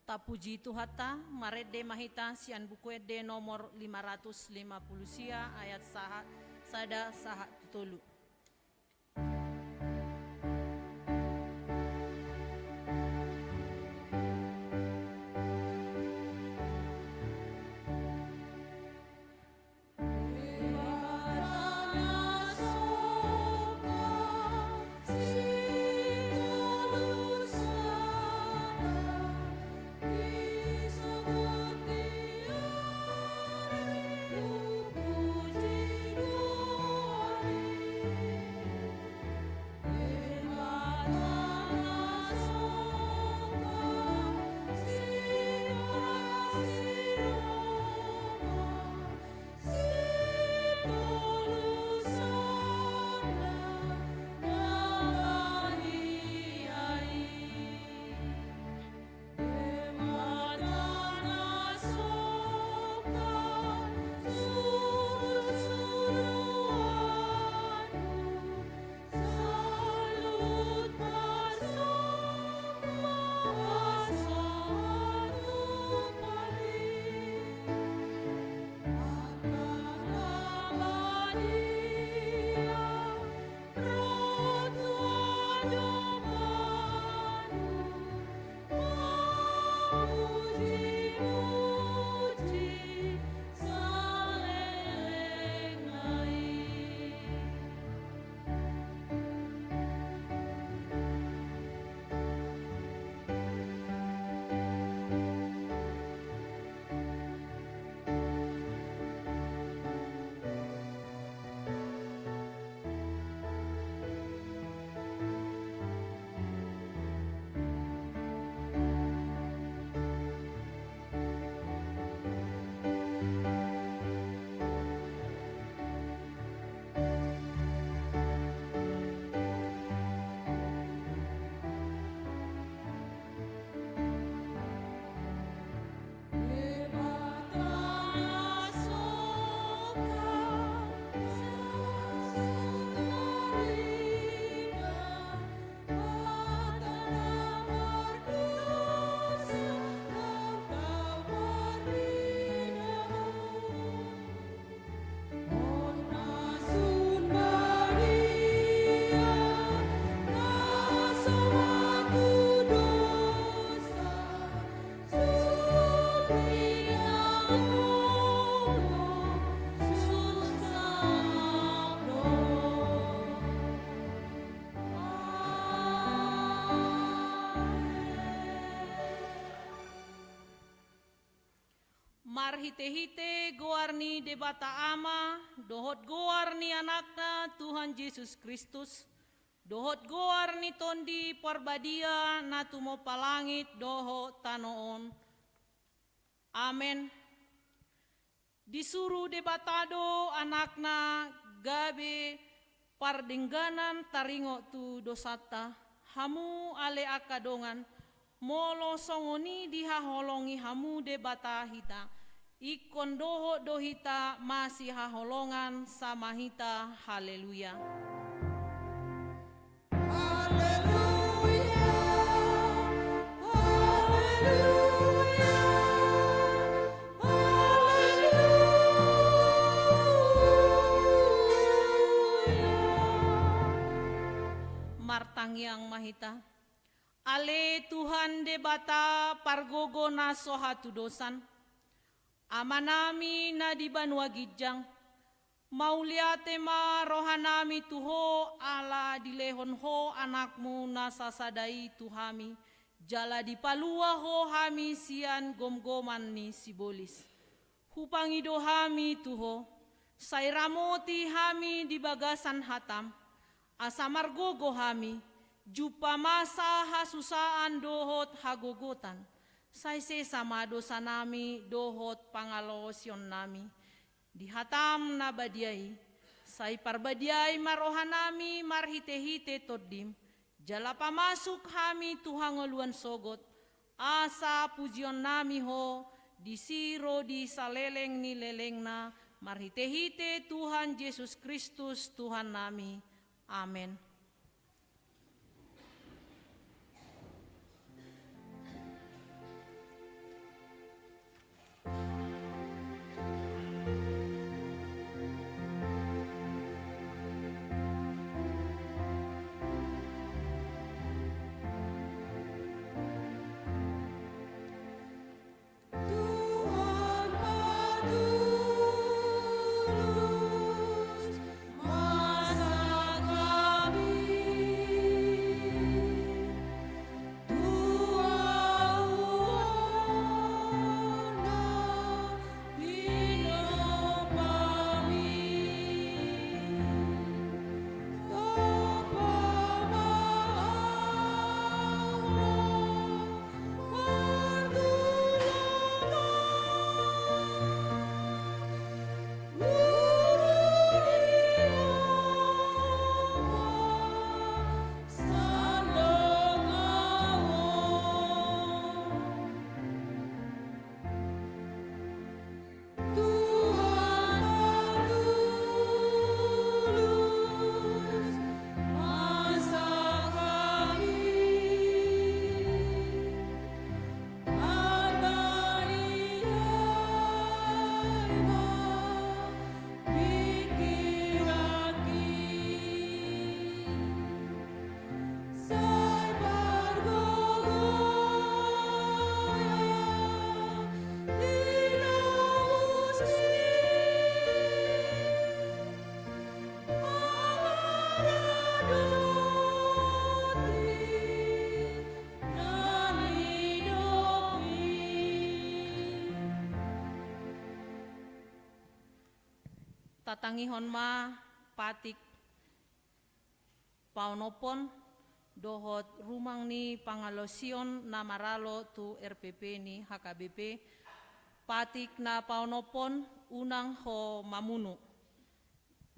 Tapuji Tuhata, marede mahita sian bukuede nomor 550 sia ayat sada saha tutulu. Marhite-hite goarni debata ama, dohot goarni anakna Tuhan Yesus Kristus, dohot goarni tondi parbadia na tumo palangit doho tanoon. Amen. Disuruh debatado anakna gabe pardengganan taringo tu dosata, hamu ale akadongan, molo songoni dihaholongi hamu debata hita. Ikon doho dohita masih haholongan sama hita, haleluya. Haleluya, haleluya, haleluya. Martang yang mahita, ale Tuhan debata pargogo na sohatu dosan, amanami na di banua gijang, mauliate ma rohanami tuho ala dilehon ho anakmu na sasadai tuhami, jala di palua ho hami sian gomgoman ni sibolis. Hupangido hami tuho, sairamoti hami di bagasan hatam, asamargogo hami, jupa masa hasusaan dohot hagogotan. Saise sama dosa nami dohot pangalosyon nami. Dihatam na badiay, say parbadiay marohanami marhite-hite toddim. Jala pamasuk hami tuhangoluan sogot, asa pujion nami ho, disiro di saleleng ni leleng na, marhite-hite Tuhan Yesus Kristus Tuhan nami. Amen. tatangihon ma patik paunopon dohot rumang ni pangalosion na maralo tu RPP ni HKBP patik na paunopon unang ho mamunu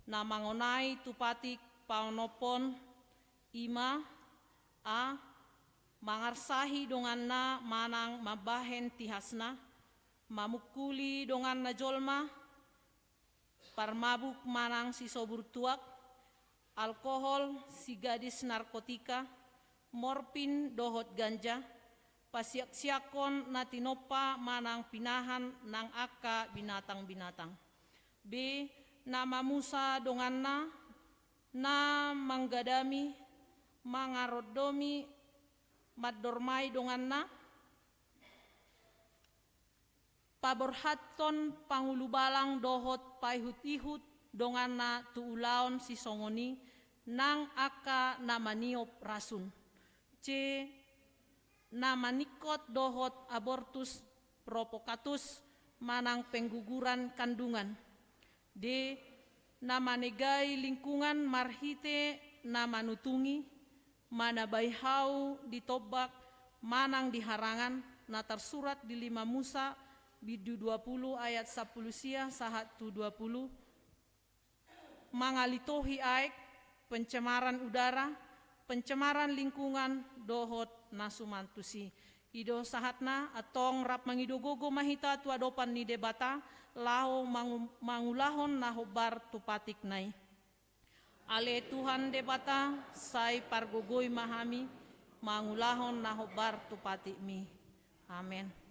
na mangonai tu patik paunopon ima a mangarsahi dongan na manang mabahen tihasna mamukuli dongan na jolma parmabuk manang si sobur tuak alkohol si gadis narkotika morfin dohot ganja pasiak-siakon na tinopa manang pinahan ng aka binatang-binatang b na mamusa dongan na manggadami mangarodomi maddormay dongan na paborhaton pangulubalang dohot paihut-ihut dongan na tuulaon si songoni nang aka na maniop rasun c na manikot dohot abortus provocatus manang pengguguran kandungan d na manegay lingkungan marhite na manutungi manabayhaw ditobak manang diharangan na tersurat di 5 Musa Bidu 20 ayat 10 sia sahat tu 20 mangalitohi aek pencemaran udara pencemaran lingkungan dohot nasumantusi ido sahatna atong rap mangidogogo mahita tu adopan ni debata lao mangulahon nahobar tu patik nai ale Tuhan debata sai pargogoy mahami mangulahon nahobar tu patik mi amen.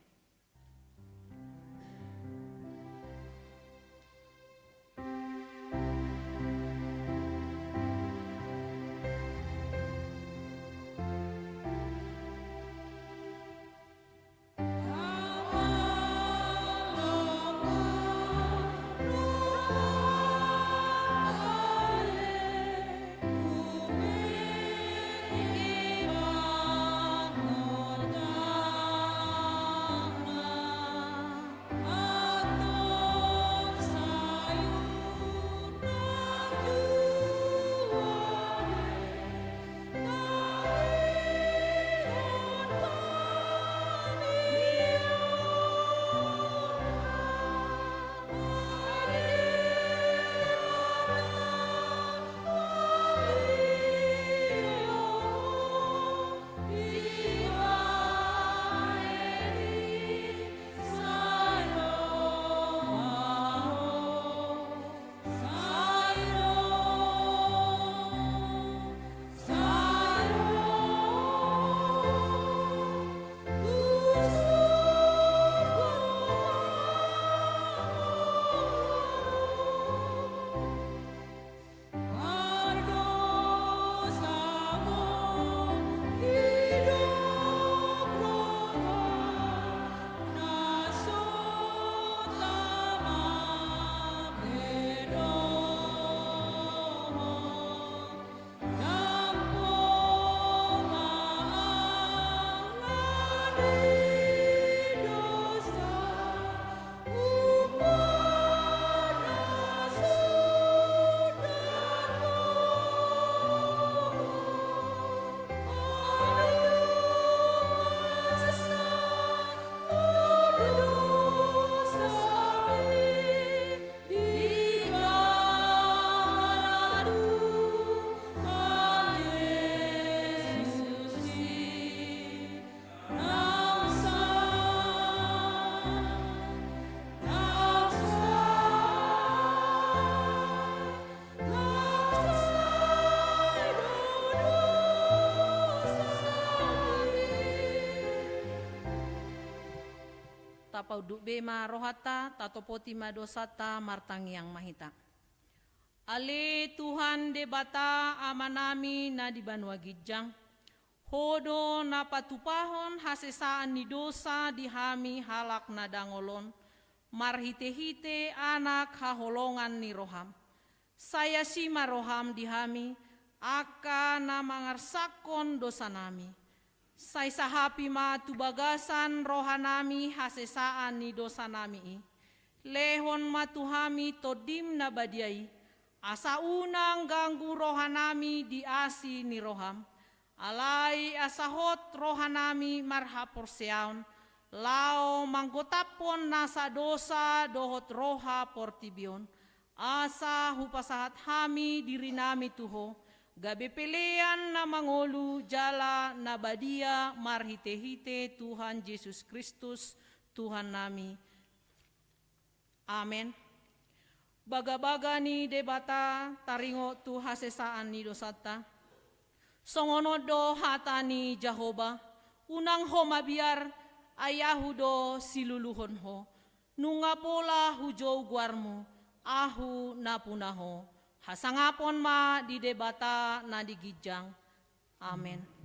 Pauduk bema rohata tatopoti madosata martangiang mahita. Ale Tuhan debata amanami na di Banua Gijang. Hodo na patupahon hasesaan ni dosa dihami halak na dangolon. Marhite-hite anak haholongan ni roham. Saya si maroham dihami aka na mangarsakon dosa nami. Say sahapi ma tubagasan rohanami hasesaan ni dosa nami. lehon matuhami todim na badiay, asa unang ganggu rohanami di asi ni roham, alai asahot rohanami marhapor seaon, lao manggotapon nasa dosa dohot roha portibion, asa hupasahat hami diri nami tuho, gabe pelean na mangolu jala na badia marhite-hite Tuhan Yesus Kristus Tuhan nami. Amen. Baga-baga ni debata taringo tu hasesaan ni dosata. Songono do hata ni Jehovah, unang ho mabiar ayahu do siluluhon ho. Nunga pola hujo guarmu, ahu napunaho. Hasangapon ma di debata na digijang. Amen.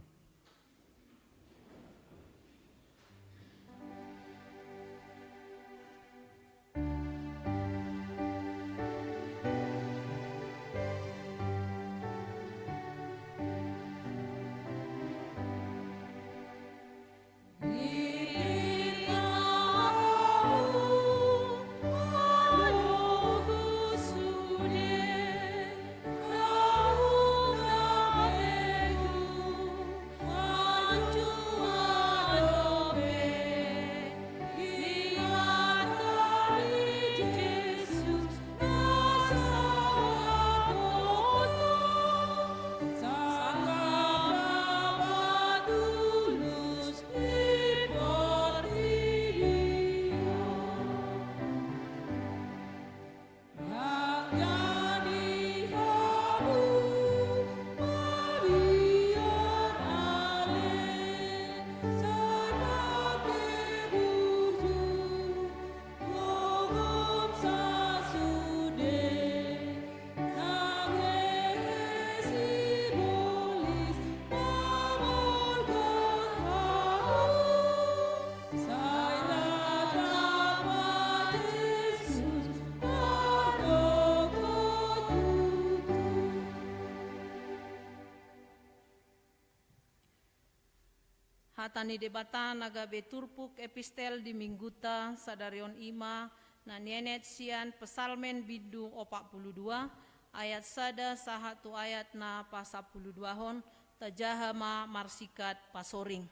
Hatani debata nagabe turpuk epistel di mingguta sadarion ima na nienet sian pesalmen bidung 42 ayat sada sahatu ayat na pasapuluh hon tajahama marsikat pasoring.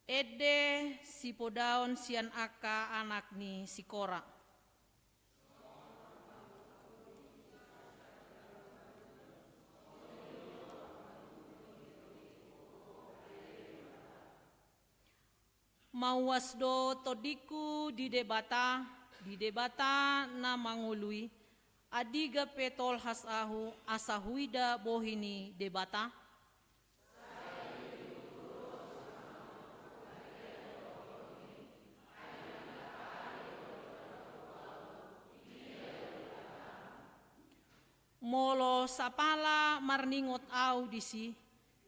Ede si podaon sian aka anak ni sikora. Mawas do todiku di debata na mangului adiga petol hasahu asahuida bohini debata. Molo sapala marningot au disi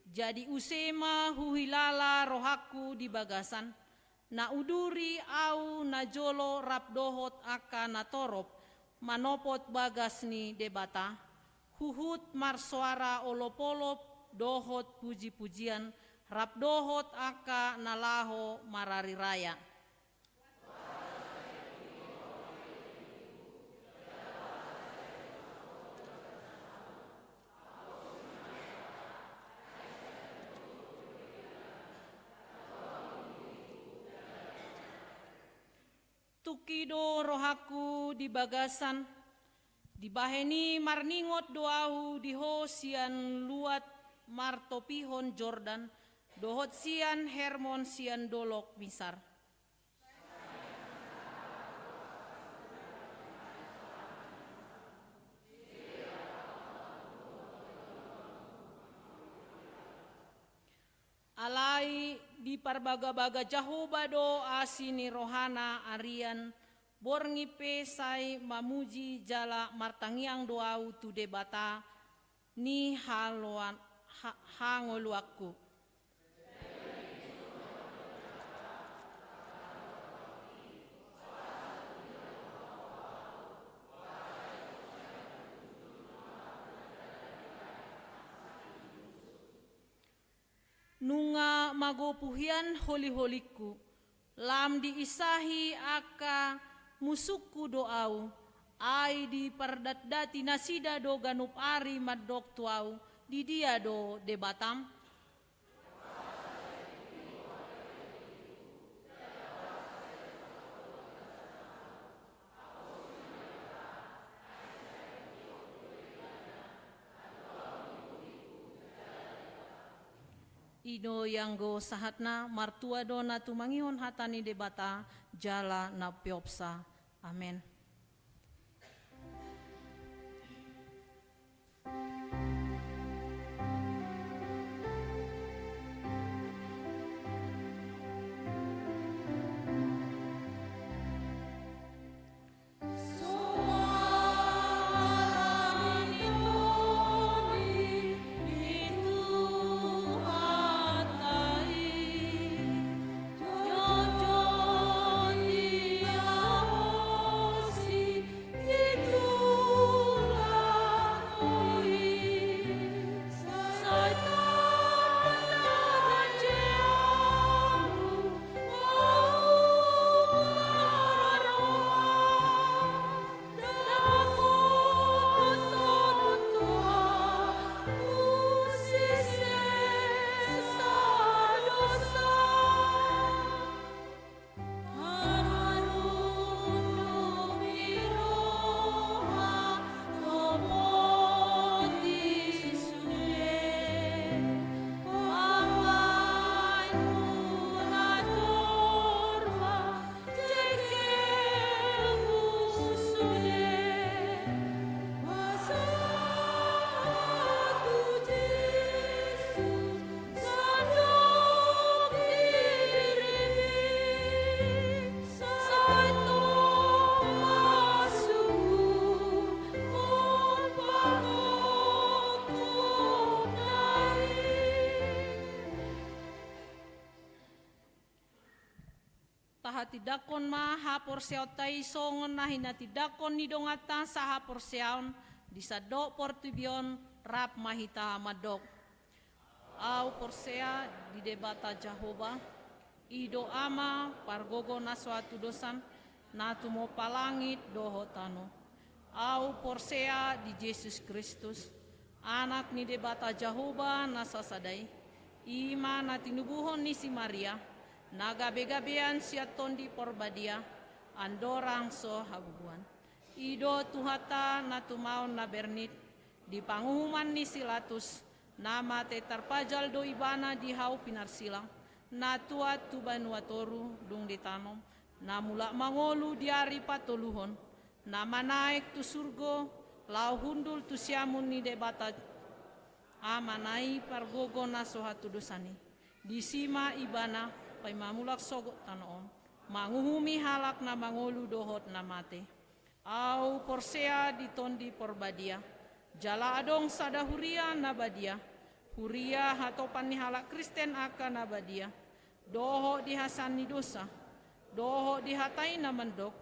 jadi usema huhilala rohaku di bagasan. Na uduri au na jolo rapdohot aka na torop manopot bagas ni debata huhut marsuara olopolop dohot puji-pujian rapdohot aka na laho marari raya. Tukido rohaku di bagasan, dibaheni marningot doahu diho sian luat martopihon Jordan, dohot sian Hermon sian dolok misar. Alai di parbaga-baga Jehovah do asini rohana arian borngi pesai mamuji jala martangiang doau tu debata ni haluan hangoluaku. Nunga magopuhian holi-holiku, lam diisahi aka musukku doau, ai di perdatdati nasida do ganup ari madok tuau, di dia do debatam. Ido yang go sahatna martua do na tumangihon hatani debata jala na piopsa. Amen. Tidakon ma hapor seaw tay songon na hinatidakon ni dongata sa hapor seawn di sa do portubion rap mahita madok. Aw porsea di debata Jehova ido ama pargogo na suatu dosan na tumo palangit doho tano. Aw porsea di Yesus Kristus anak ni debata Jehova na sasadai ima na tinubuhon ni si Maria nagabe-gabean siya tondi porbadia, andorang so habubuan. Ido tuhata na tumaon na bernit, di panguhuman ni silatus, nama te tarpajal do ibana di hau pinarsilang, na tuat tuban watoru dung ditanom, na mula mangolu diari patoluhon, na manaik tu surgo, lau hundul tu siamun ni debata, amanai pargogo na so hatudusani, di sima ibana, pay mamulak sogot tanoon, manguhumi halak na mangulu dohot na mate. Au porsea di tondi porbadia, jala adong sada huria na badia, huria hatopan ni halak Kristen akan na badia, doho di hasan ni dosa, doho di hatai na mandok,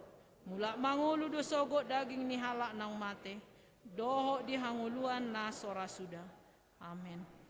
mula mangulu do sogot daging ni halak nang mate, doho di hanguluan na sora suda. Amen.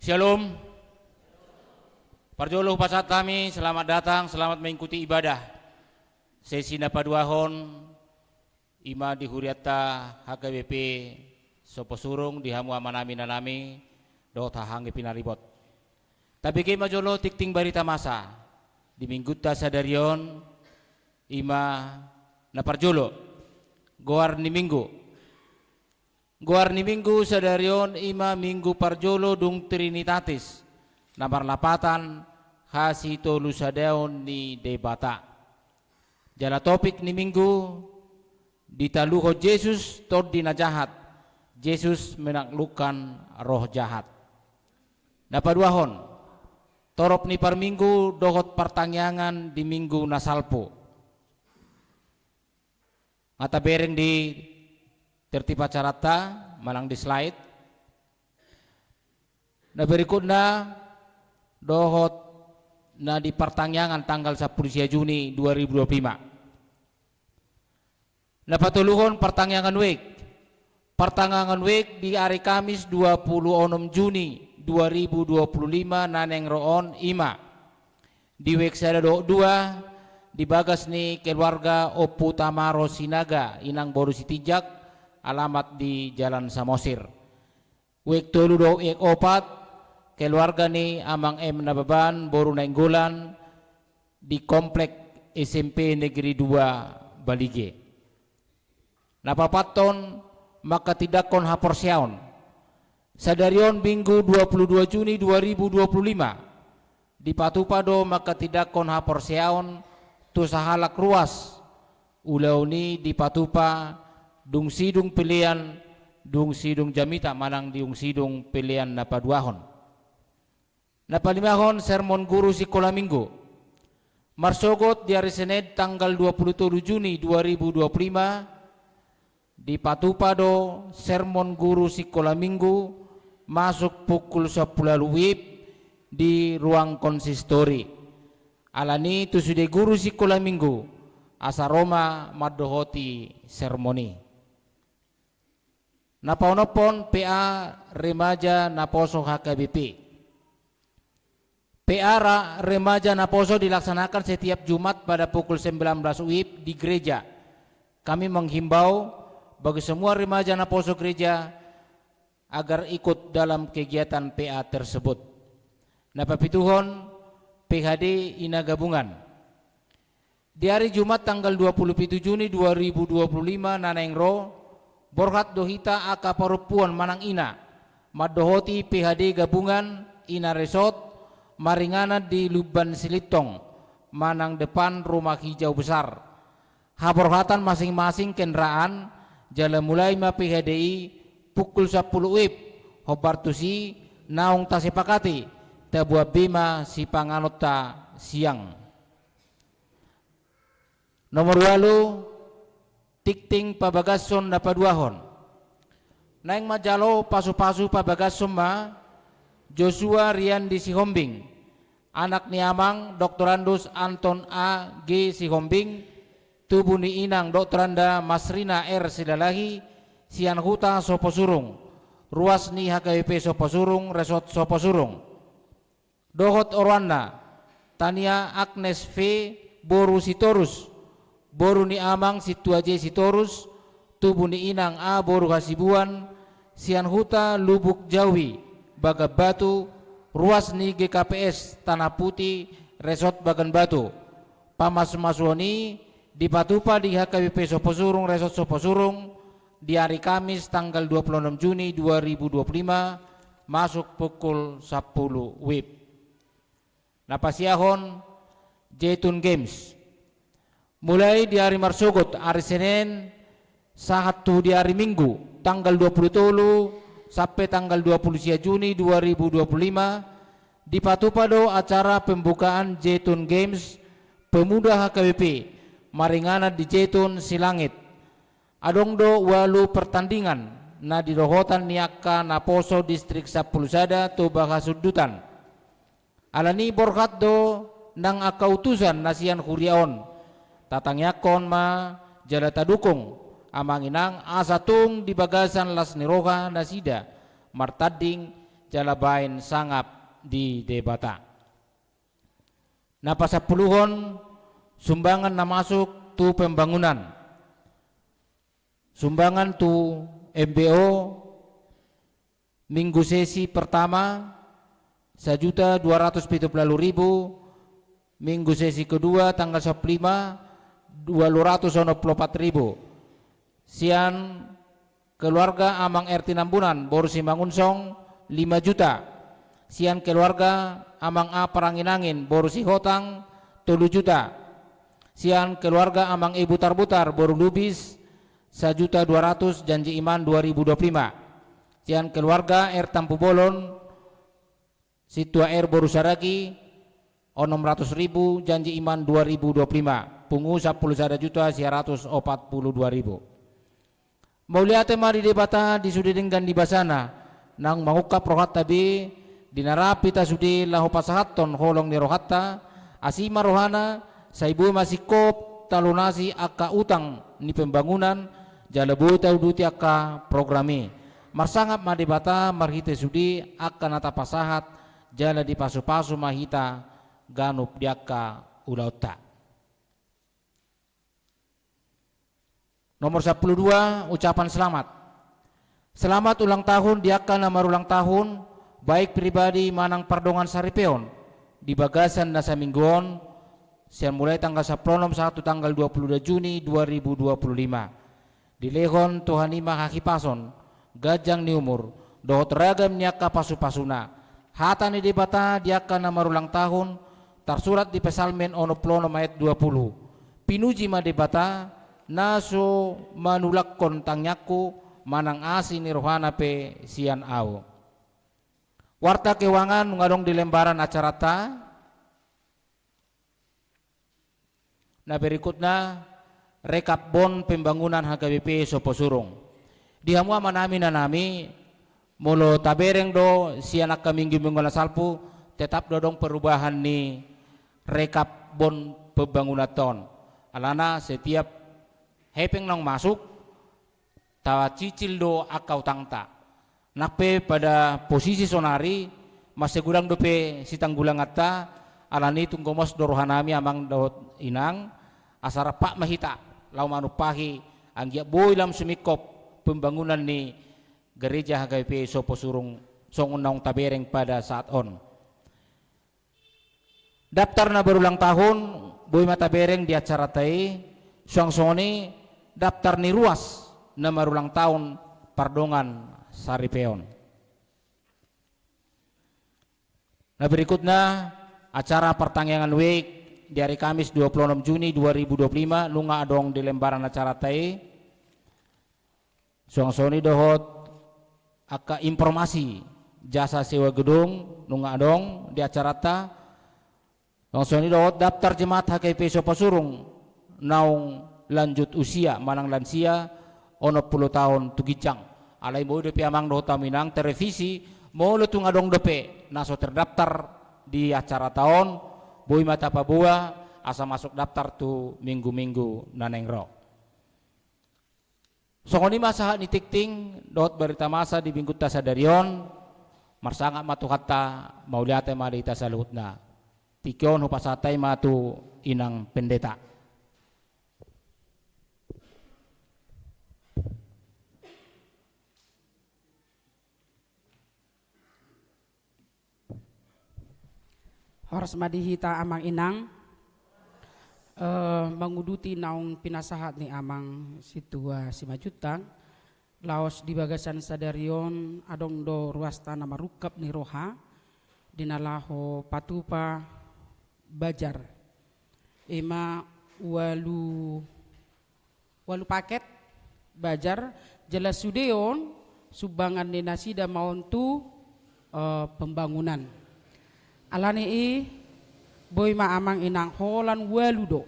Shalom. Parjolo pasat kami, selamat datang, selamat mengikuti ibadah. Sesi napaduahon, ima di huriata HKBP sopo surung di hamu amanami nanami, do tahangi pinaribot. Tapi kima jolo tikting barita masa, di mingguta sadarion, ima naparjolo, goar ni minggu. Goar ni minggu sadarion ima minggu parjolo dung Trinitatis namar lapatan hasito lusadeon ni debata. Jala topik ni minggu ditaluho Yesus tordina jahat. Yesus menaklukkan roh jahat. Napaduahon torop ni par minggu dohot pertanyaan di minggu nasalpo. Ngata bereng di tertib acarata malang di slide. Nah berikutnya dohot na di pertanyaan tanggal 10 Juni 2025. Nah patuluhon pertanyaan week. Pertanyaan week di hari Kamis 26 Juni 2025 naneng roon ima. Di week sada 2 di bagas ni keluarga Opu Tamaro Sinaga inang boru sitijak alamat di Jalan Samosir. Wek tolu do ek opat keluarga ni amang M Nababan boru nainggolan di komplek SMP Negeri 2 Balige. Napapaton maka tidakon haporsiaon. Sadarion minggu 22 Juni 2025 di Patupado maka tidakon haporsiaon tu sahalak ruas ulau ni di Patupa dung sidung pilihan dung sidung jamita manang diung sidung pilihan napaduahon. Napalimahon sermon guru sekolah minggu. Marsogot di hari Senin tanggal 27 Juni 2025 di Patupado sermon guru sekolah minggu masuk pukul 10 WIB di ruang konsistori. Alani tu sudah guru sekolah minggu asaroma madohoti sermoni. Napaunopon PA Remaja Naposo HKBP. PA Remaja Naposo dilaksanakan setiap Jumat pada pukul 19 WIB di gereja. Kami menghimbau bagi semua remaja Naposo gereja agar ikut dalam kegiatan PA tersebut. Napapituhon PHD Ina Gabungan. Di hari Jumat tanggal 27 Juni 2025 nanengro Borhat dohita aka parupuan manang ina madohoti PHD gabungan ina resort maringana di Luban Silitong manang depan rumah hijau besar. Haborhatan masing-masing kendaraan jalan mulai ma PHDI pukul 10 WIB hobartusi naung tasepakati tabuah bima si panganota siang. Nomor 8 tikting pabagason na paduahon. Naing majalo pasu-pasu pabagason ma Joshua Rian di Sihombing. Anak ni amang Doktorandus Anton A. G. Sihombing. Tubuh ni inang Doktoranda Masrina R. Sidalahi. Sian Huta Soposurung. Ruas ni HKBP Soposurung. Resort Soposurung. Dohot Orwana. Tania Agnes V. Boru Sitorus. Boru ni amang Situaje Sitorus, tubuh ni inang A boru Hasibuan, Sian Huta Lubuk Jawi, Bagab Batu, ruas ni GKPS Tanah Putih, Resort Bagan Batu. Pamas Maswani di Patupa di HKBP Soposurung, Resort Soposurung di hari Kamis tanggal 26 Juni 2025 masuk pukul 10 WIB. Napasiahon Jaytun Games. Mulai di hari Marsogot, hari Senin, satu di hari Minggu, tanggal 27 sampai tanggal 20 Juni 2025, di Patupado acara pembukaan Jaytun Games Pemuda HKBP, maringana di Jaytun Silangit. Adongdo walu pertandingan, na di Rohotan Niaka Naposo Distrik Sapulsada Tobaga Sudutan. Alani borkat do nang akautusan nasian Huriaon. Tatangyakon ma jalata dukung amanginang asatung di bagasan las niroga nasida martading jalabain sangap di debata. Napa 10 sumbangan na masuk tu pembangunan. Sumbangan tu MBO minggu sesi pertama 1.270.000, minggu sesi kedua tanggal 15 294.000. Sian keluarga amang RT Nambunan baru Simbangunsong 5 juta. Sian keluarga amang A Paranginangin baru si Hotang 3 juta. Sian keluarga amang Ibu Tarbutar baru Lubis 1.200.000 janji iman 2025. Sian keluarga R Tampu Bolon Situa R baru Saragi 600.000 janji iman 2025. Pungu 10 juta 142.000. Maulia tema di debata di sudi dengan di basana nang mangukap rohat tabi dinarapi ta sudi lahu pasahaton holong ni rohatta asima rohana saibu masih kop talunasi aka utang ni pembangunan jalabu tau duti aka programi marsangap ma debata marhite sudi aka nata pasahat jala di pasu-pasu mahita ganup diaka ulauta. Nomor 12 ucapan selamat. Selamat ulang tahun diaka nama ulang tahun baik pribadi manang pardongan saripeon di bagasan nasa mingguon siang mulai tanggal 1 tanggal 22 Juni 2025 di Lehon Tuhanima Hakipason Gajang ni umur dohot ragam niaka pasu-pasuna hata ni debata diaka nama ulang tahun tersurat di Pesalmen ono plono ayat 20 pinuji ma debata naso manulak kontang nyaku manang asi ni rohana pe sian au. Warta kewangan ngadong di lembaran acara ta. Nah berikutnya rekap bon pembangunan HKBP Sopo Surung. Di hamua manami nanami mulu tabereng do sianak kaminggu minggu salpu tetap dodong perubahan ni rekap bon pembangunan ton. Alana setiap hepeng nong masuk tawa cicil do akau tangta. Nakpe pada posisi sonari masih gurang dope si tanggulang atta alani tunggomos dorohanami amang daud inang asara pak mahita lau manupahi anggia boy lam sumikop pembangunan ni gereja HKBP Sopo Surung songun naung tabereng pada saat on. Daftar na berulang tahun boy mata bereng di acara tai song-songoni daftar ni ruas na berulang tahun pardongan Saripeon. Nah berikutnya acara pertanggungan week di hari Kamis 26 Juni 2025 lunga adong di lembaran acara tai suang-soni dohot aka informasi jasa sewa gedung lunga adong di acara ta suang-soni dohot daftar jemaat HKBP Sopo Surung naung lanjut usia manang lansia ono 10 tahun tugijang alai mau depe amang dohot taminang televisi mau letung adong depe naso terdaftar di acara tahun boy mata pabua asa masuk daftar tu minggu-minggu nanengro. Songoni masa ni tikting dot berita masa di bingkut tasadarion marsanga matu kata mauliate mali tasalutna tikion hupasatai matu inang pendeta. Horas madihita amang inang menguduti naung pinasahat ni amang situa simajutang laos di bagasan sadarion adong do ruas tanah marukap ni roha dinalaho patupa bajar ema walu paket bajar jelas sudeon subangan ni nasida mauntu pembangunan alani boy ma amang inang holan waludo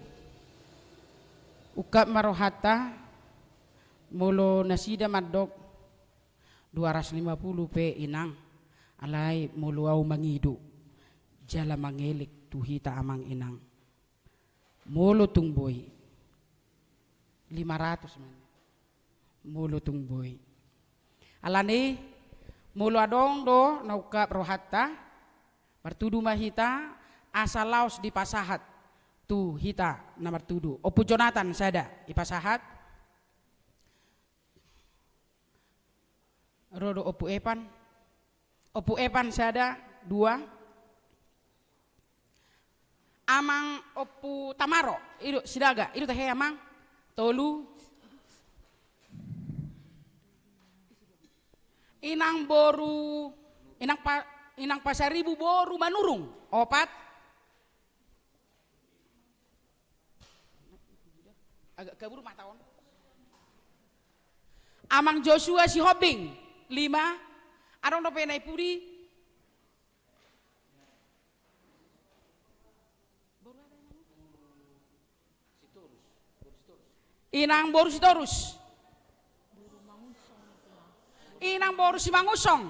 ukap marohata molo nasida madok 250 pe inang alai molo au mangidu jala mangelik tuhita amang inang molo tung boy 500 man molo tung boy alani Mulu adong do nauka rohatta martudu mahita asal laos di pasahat tu hita na martudu. Opu Jonathan sada ipasahat. Rodo opu Epan. Opu Epan sada 2. Amang opu Tamaro idu sidaga idu teh amang 3. Inang boru inang pasaribu boru manurung 4. Agak kabur mah tahun. Amang Joshua si Hobing 5. Adong do penai puri. Inang boru si Torus. Inang boru si Mangusong.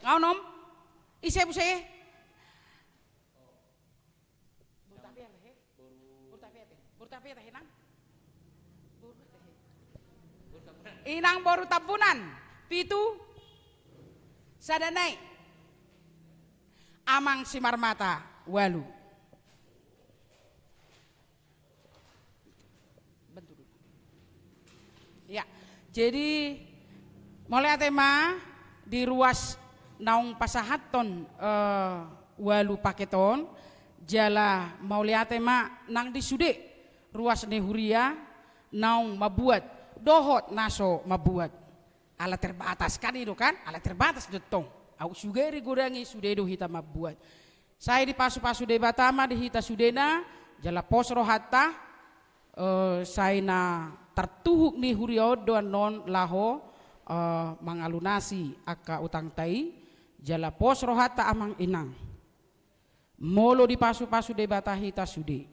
Ngaunom. Ise buse. Inang boru Tabunan 7. Sadanai. Amang si Marmata 8. Ya, jadi mulai tema di ruas naung pasahaton walu paketon jala maulia tema nang disude ruas nehuria naung mabuat dohot naso mabuat ala terbatas kan itu kan ala terbatas detong au sugeri gorangi sudedo hita mabuat saya di pasu-pasu de batama di hita sudena jala posro hatta saya na tertuhuk ni huriau doan non laho mangalunasi aka utang tai jala pos rohata amang inang molo di pasu-pasu de batahi tasude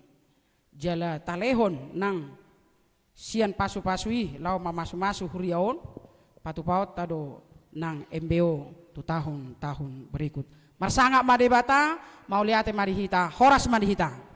jala talehon nang sian pasu-pasui lau mamasu-masu huriaon patu paut tado nang MBO tu tahun-tahun berikut marsangak made bata mau liate marihita horas marihita.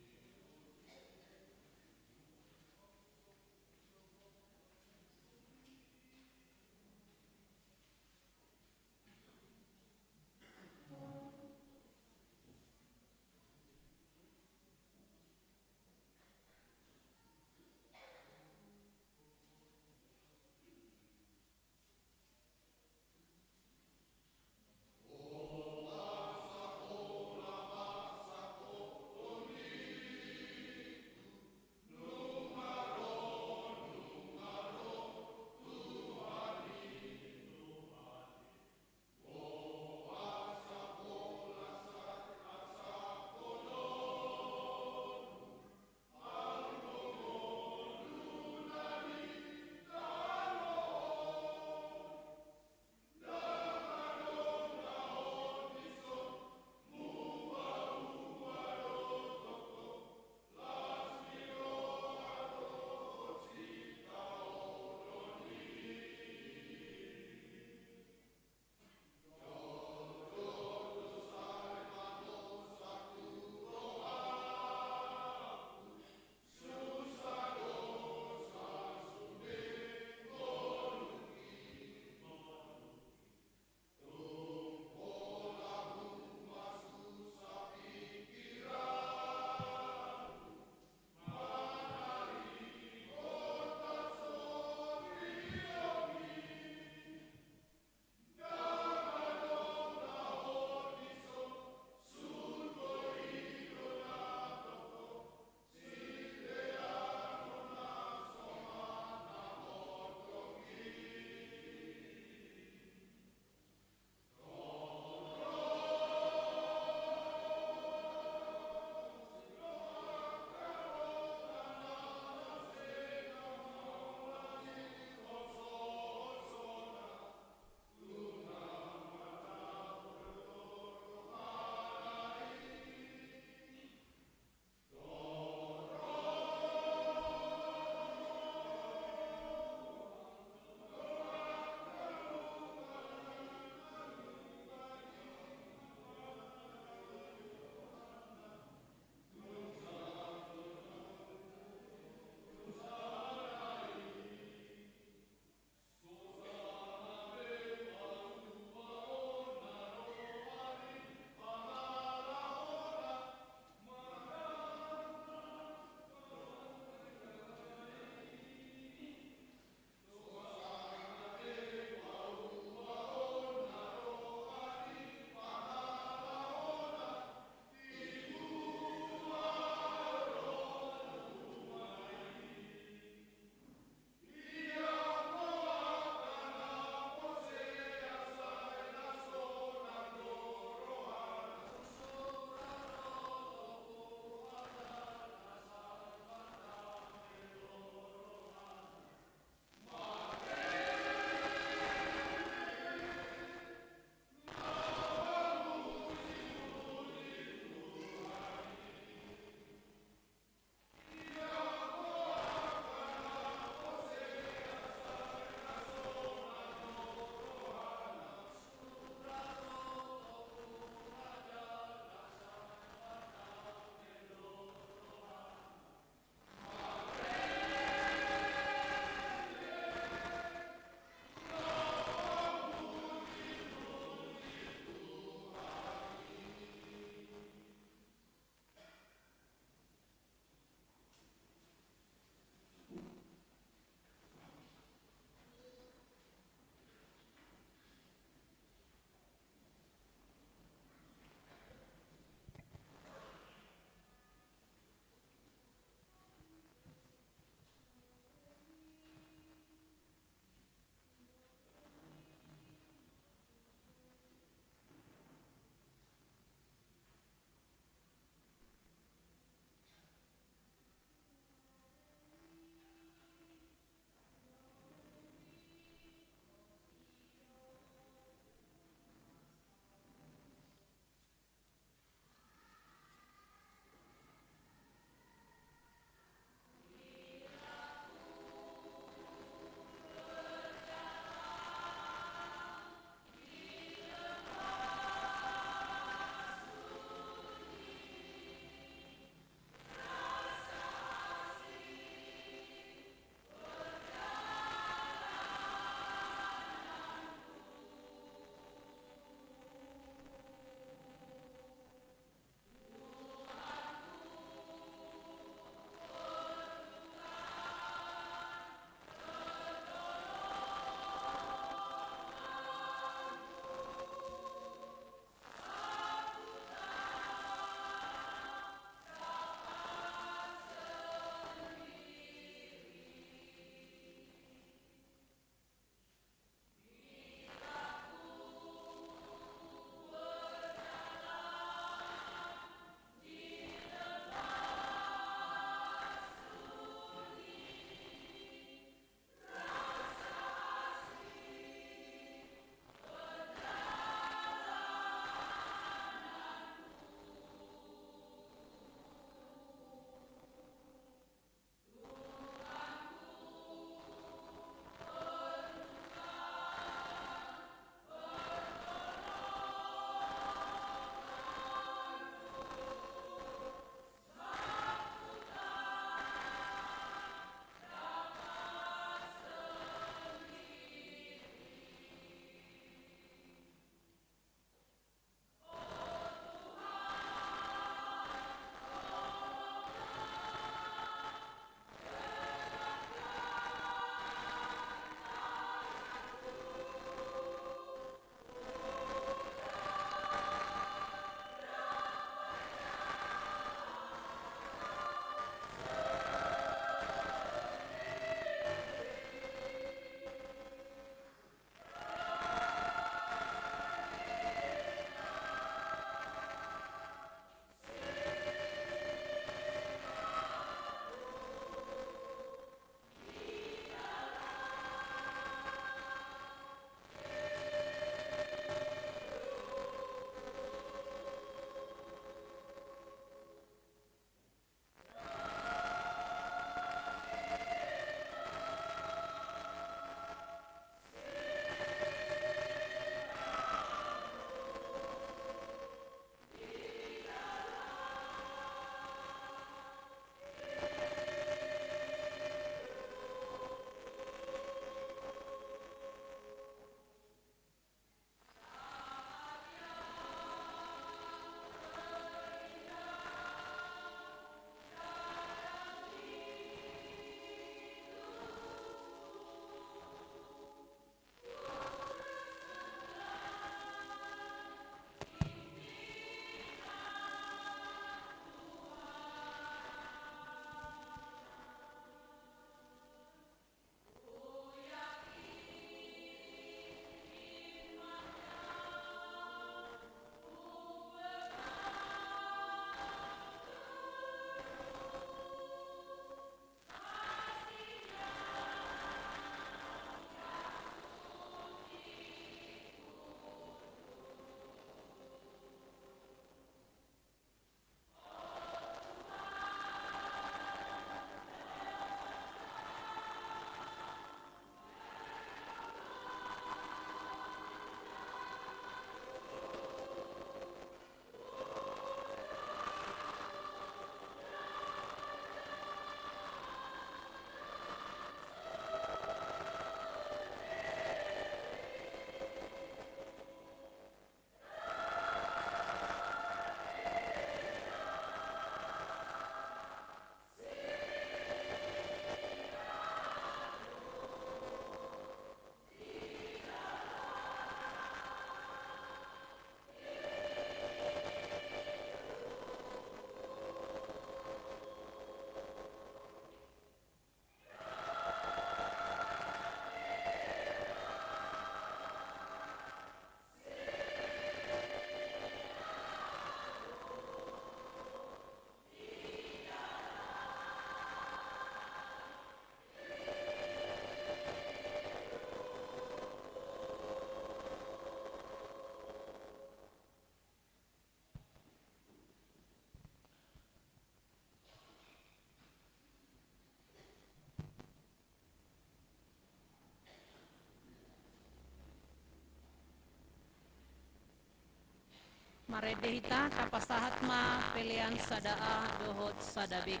Maredehita kapasahat ma pelean sadaa dohot sadabek.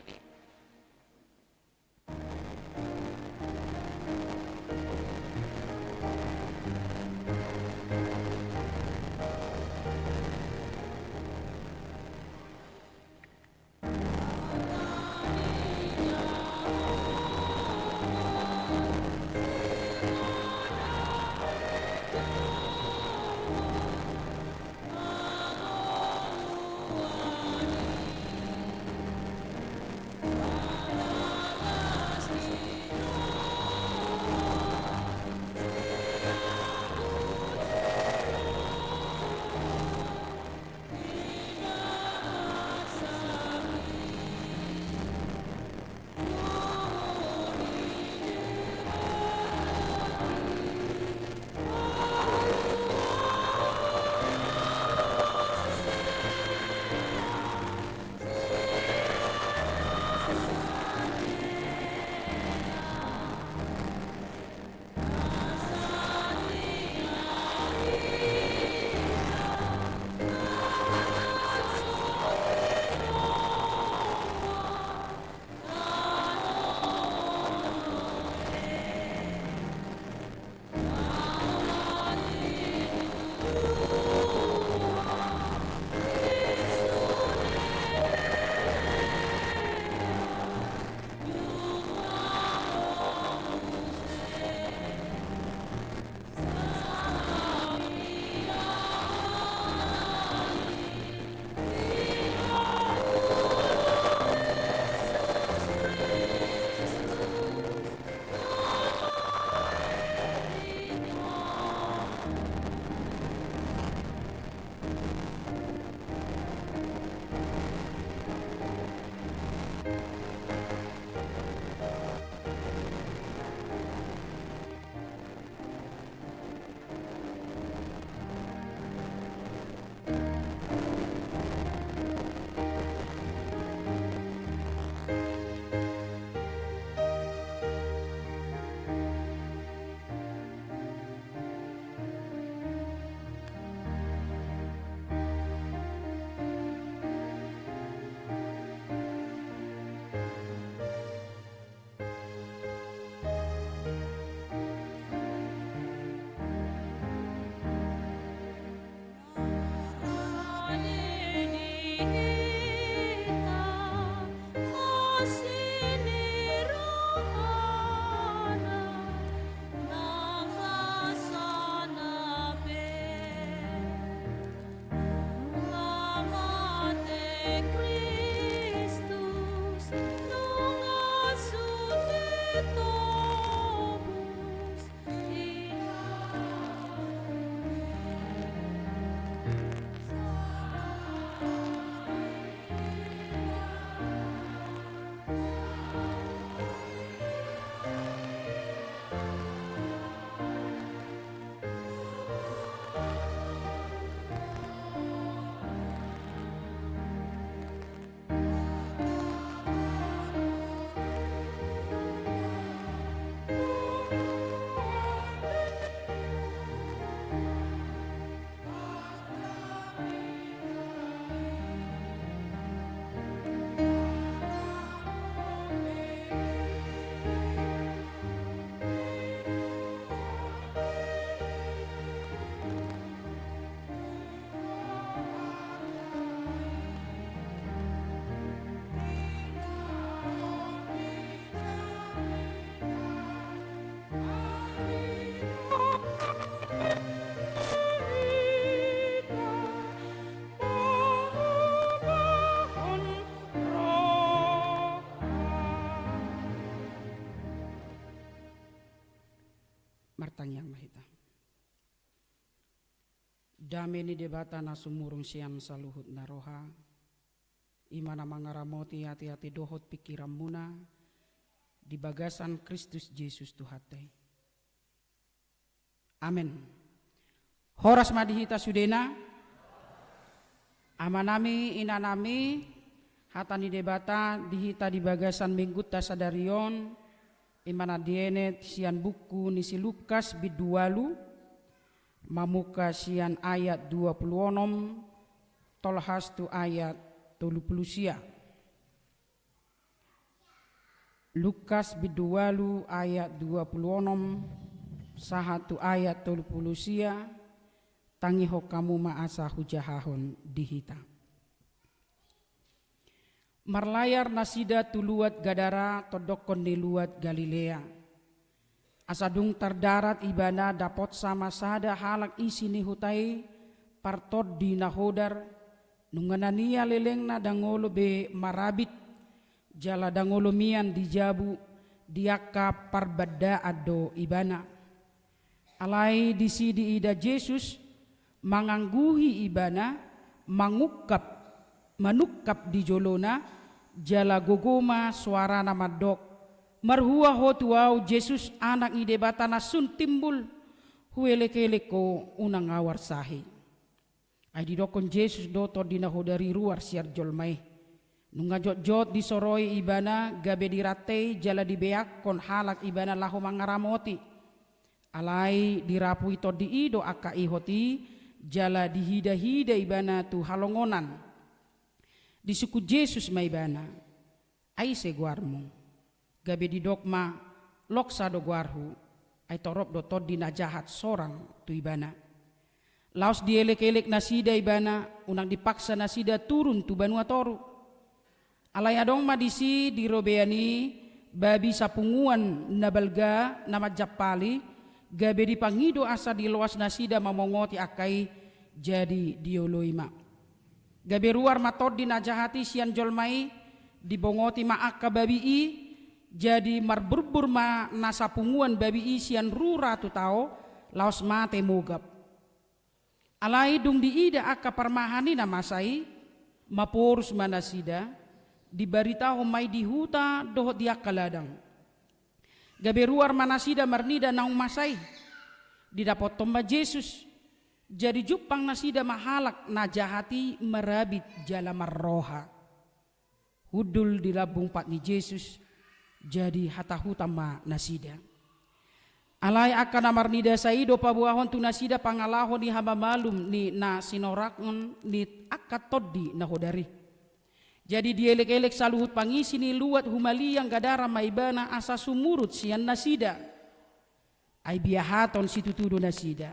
Martang yang mahita. Dameni debata na sumurung sian saluhut naroha. Imana mangaramoti hati-hati dohot pikiran muna di bagasan Kristus Yesus Tuhate. Amin. Horas madihita sudena. Amanami inanami hatani debata dihita di bagasan menggutta sadarion imana dienet sian buku nisi Lukas bidualu mamuka sian ayat 26 tolhas tu ayat 30. Lukas bidualu ayat 26 sahatu ayat 30 tangiho kamu maasa hujahahon dihita. Marlayar nasida tuluat Gadara todokon di luat Galilea. Asadung terdarat ibana dapot sama sada halak isi ni hutai partod di nahodar nunganania leleng na dangolo be marabit jala dangolo mian di jabu diaka parbada ado ibana. Alai di sidi ida Yesus mangangguhi ibana manukap di jolona jala gogoma suara nama dok marhua hotuau Yesus anak ide batana sun timbul hueleke-leko unang awar sahi ay didokon Yesus doto dinahodari ruar siar jolmai nunga jot-jot disoroi ibana gabe diratei jala dibeak kon halak ibana lahu mangaramoti alai dirapu ito diido aka ihoti jala dihida-hida ibana tu halongonan di suku Yesus maibana ai seguarmu gabe di dokma loksa do guarhu ai torop do todina jahat sorang tu ibana laos dielek-elek nasida ibana unang dipaksa nasida turun tu banua toru alai adong madisi di robeani babi sapunguan nabalga nama japali gabe dipangido asa di loas nasida mamongoti akai jadi dioloima gabe ruar matod di najahati sian jolmai dibongoti maaka babi i jadi marburbur ma nasapunguan babi i sian rura tu tao laos mate mogap alai dung diida aka parmahani namasai mapurus manasida dibaritaho mai di huta dohot diak kaladang gabe ruar manasida marnida naung masai didapot tomba Yesus jadi jupang nasida mahalak najahati merabit jala marroha hudul di labung pat ni Yesus jadi hatahutama nasida alai akan amarnida saido pabuahon tu nasida pangalahon ni hamba malum ni na sinorakon ni akatodi nahodari jadi dielek-elek saluhut pangisi ni luat humali yang Gadara maibana asa sumurut sian nasida ai biahaton situ tudo nasida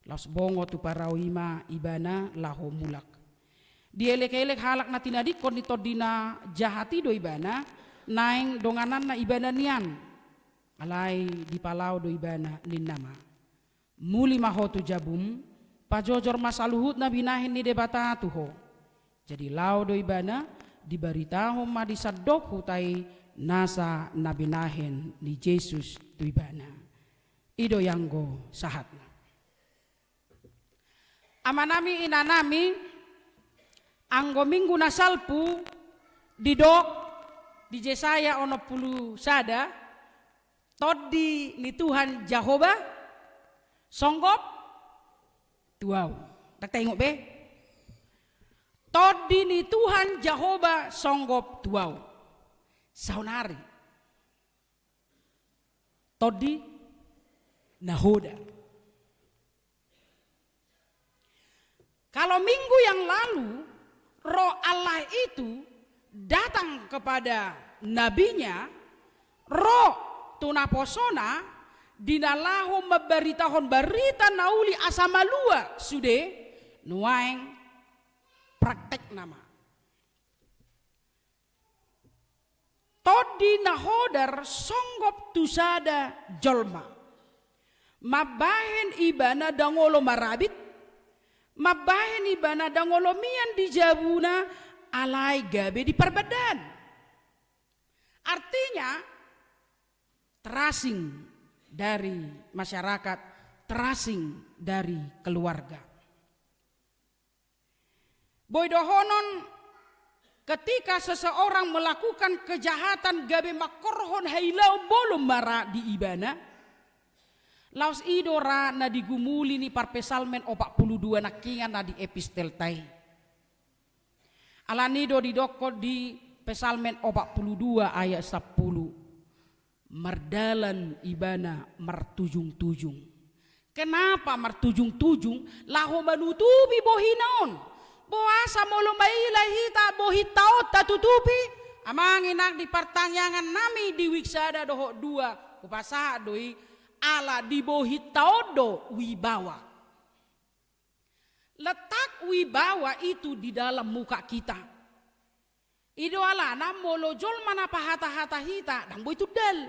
laos bongo tu parawima ibana laho mulak dielek-elek halak na tinadikon nito dina jahati do ibana naeng donganan na ibana nian alai di palau do ibana ninnama muli mahotu jabum pajojor masaluhut na binahin ni debata tuho jadi lau do ibana dibaritaho ma disadok hutai nasa nabinahin ni Yesus tu ibana ido yanggo sahatna amanami inanami anggo minggu nasalpu didok di Yesaya ono pulu sada todi ni Tuhan Jehovah songgop tuau tak tengok be todi ni Tuhan Jehovah songgop tuau saunari todi nahoda. Kalau minggu yang lalu roh Allah itu datang kepada nabinya roh tunaposona dinalahu memberitahon berita nauli asamalua sude nuaeng praktek nama todi nahodar songgop tusada jolma mabahen ibana dangolo marabit mabahen ibana dangolo mian di jabuna alai gabe di perbadan artinya terasing dari masyarakat terasing dari keluarga boydohonon ketika seseorang melakukan kejahatan gabe makorhon hailau bolom mara di ibana laos idora na digumuli ni parpesalmen 42 nakingan na di epistel tai alanido didoko di pesalmen 42 ayat 10 mardalan ibana martujung-tujung kenapa martujung-tujung laho manutubi bohinaon Boasa molo maila hita bohitaot tatutupi. Amang inak di pertanyaan nami di wiksada doho 2 kupasa doi ala di bohitaodo wibawa. Letak wibawa itu di dalam muka kita. Ido ala na molo jol mana pahata-hata hita dan boy itu del.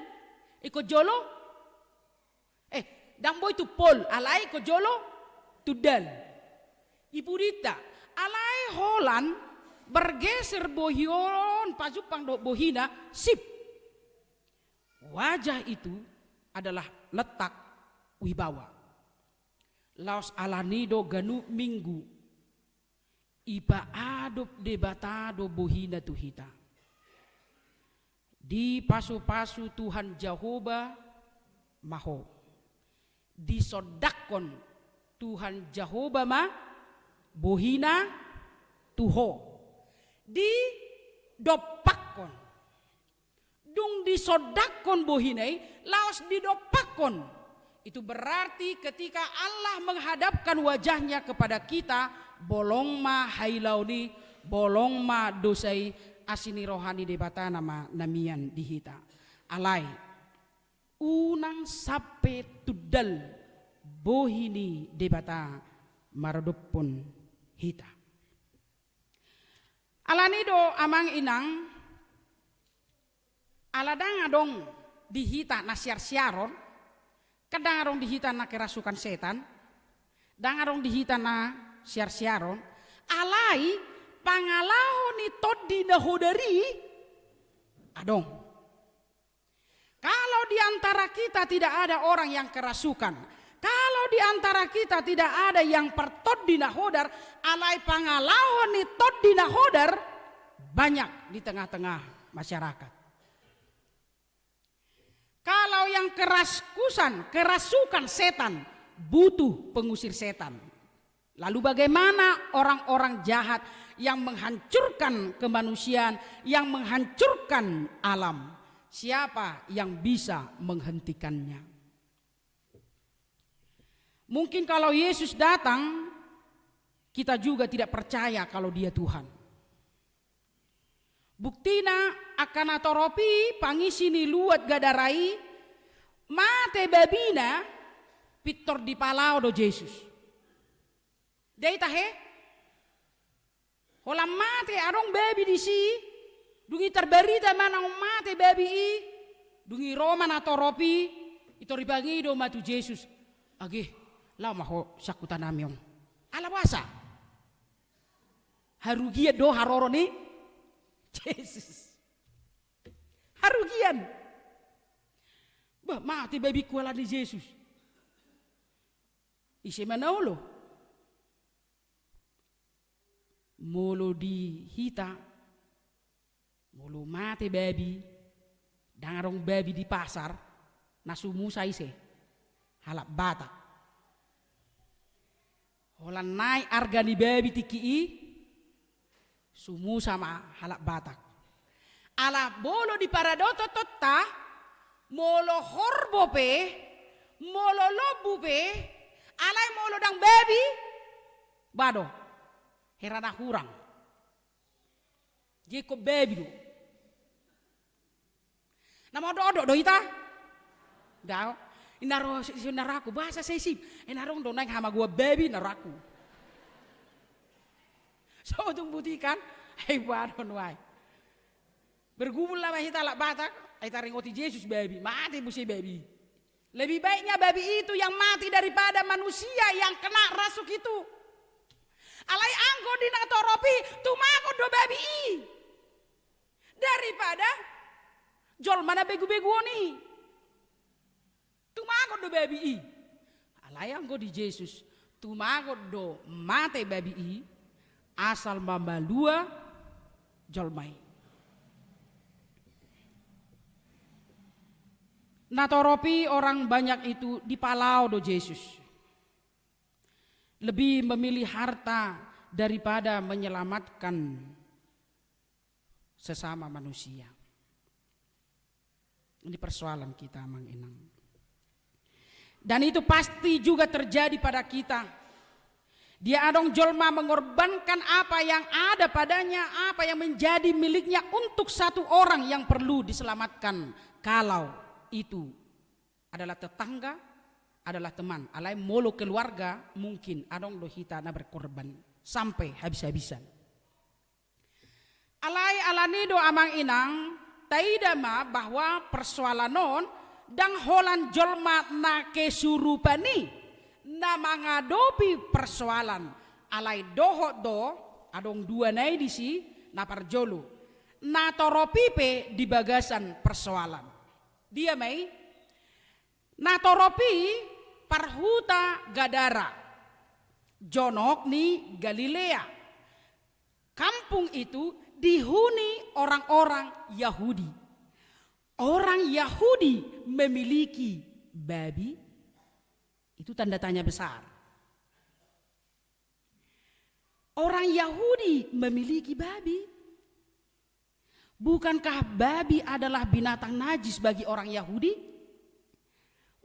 Iko jolo dan boy itu pol alai ko jolo tudel. Ibu Rita alai holan bergeser bohion pajupang do bohina sip. Wajah itu adalah letak wibawa. Laos alanido ganu minggu iba adop debatado bohina tuhita. Di pasu-pasu Tuhan Jehovah maho. Disodakon Tuhan Jehovah ma bohina tuho. Di dopakon. Dung disodakon bohinai laos didopakon. Itu berarti ketika Allah menghadapkan wajahnya kepada kita, bolong ma hailauni, bolong ma dosai asini rohani debata nama namian dihita. Alai unang sape tudal bohini debata maradopon hita. Alanido amang inang aladang adong dihita nasiar siaron. Kadang arong dihita na kerasukan setan, dang arong dihita na siar-siaron, alai pangalahon ni todi na hodari, adong. Kalau di antara kita tidak ada orang yang kerasukan, kalau di antara kita tidak ada yang pertodi na hodar, alai pangalahon ni todi na hodar, banyak di tengah-tengah masyarakat. Kalau yang kerasukan setan butuh pengusir setan. Lalu bagaimana orang-orang jahat yang menghancurkan kemanusiaan, yang menghancurkan alam? Siapa yang bisa menghentikannya? Mungkin kalau Yesus datang, kita juga tidak percaya kalau dia Tuhan. Buktina akan atoropi pangisini luat gadarai mate babina pitor di palau do Yesus. Dai tahe holam mate arong babi di si dungi terberita mana mate babi i dungi roman atoropi itu ribangi do matu Yesus. Age lau maho sakutan namyong ala wasa harugia do haroroni Yesus harugian bah mati baby kuala di Yesus isi manaulo mulu di hita mulu mati baby dangarong baby di pasar nasumu saise halap batak holan naik harga ni baby tiki sumu sama halak batak. Ala bolo di paradoto totta, molo horbo pe, molo lobu pe, alai molo dang baby, bado, herana hurang. Jeko baby do. Nama do ita, dao, inaro naraku bahasa sesip, inarong do naik hama gua baby naraku. So tung butikan, wadon wai. Bergumul lah kita lak batak, kita ringoti Yesus baby, mati busi baby. Lebih baiknya baby itu yang mati daripada manusia yang kena rasuk itu. Alai anggo dinatoropi, tumaku do baby i. Daripada jol mana begu-begu ni. Tumaku do baby i. Alai anggo di Yesus, tumaku do mate baby i. Asal mambalua jolmai. Natoropi orang banyak itu di palau do Yesus. Lebih memilih harta daripada menyelamatkan sesama manusia. Ini persoalan kita Mang Inang. Dan itu pasti juga terjadi pada kita. Dia adong jolma mengorbankan apa yang ada padanya, apa yang menjadi miliknya untuk satu orang yang perlu diselamatkan. Kalau itu adalah tetangga, adalah teman, alai molo keluarga, mungkin adong lohita na berkorban sampai habis-habisan. Alai alanido amang inang taidama bahwa persoalanon dang holan jolma na kesurupani na mengadopi persoalan alai dohot do adong dua nai disi na parjolo na toropipe di bagasan persoalan dia mai na toropi parhuta Gadara jonok ni Galilea. Kampung itu dihuni orang-orang Yahudi. Orang Yahudi memiliki babi. Itu tanda tanya besar. Orang Yahudi memiliki babi. Bukankah babi adalah binatang najis bagi orang Yahudi?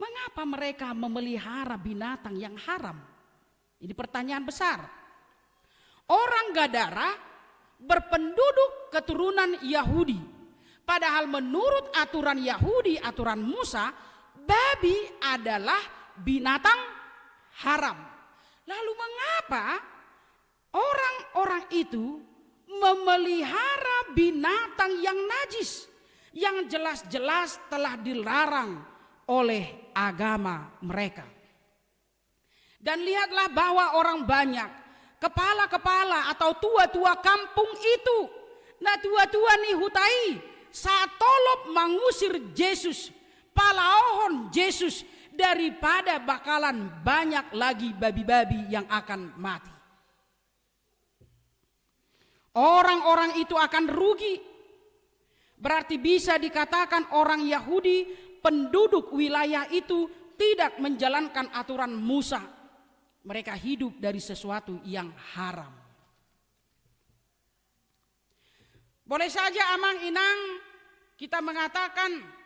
Mengapa mereka memelihara binatang yang haram? Ini pertanyaan besar. Orang Gadara berpenduduk keturunan Yahudi. Padahal menurut aturan Yahudi, aturan Musa, babi adalah binatang haram. Lalu mengapa orang-orang itu memelihara binatang yang najis yang jelas-jelas telah dilarang oleh agama mereka? Dan lihatlah bahwa orang banyak, kepala-kepala atau tua-tua kampung itu, nah tua-tua nih hutai saat tolop mengusir Yesus, palaohon Yesus, daripada bakalan banyak lagi babi-babi yang akan mati. Orang-orang itu akan rugi. Berarti bisa dikatakan orang Yahudi penduduk wilayah itu tidak menjalankan aturan Musa. Mereka hidup dari sesuatu yang haram. Boleh saja amang inang kita mengatakan,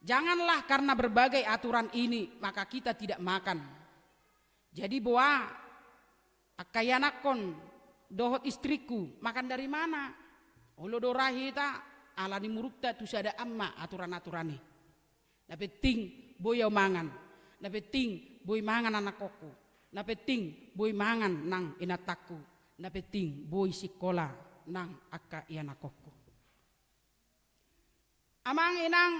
janganlah karena berbagai aturan ini maka kita tidak makan. Jadi bahwa akayanakon dohot istriku makan dari mana? Olo dorahita alani murukta tu sada amma aturan-aturan ini. Na penting boy mangan. Na penting boy mangan anak koko. Na penting boy mangan nang inatakku. Na penting boy sikola nang akayanak koko. Amang inang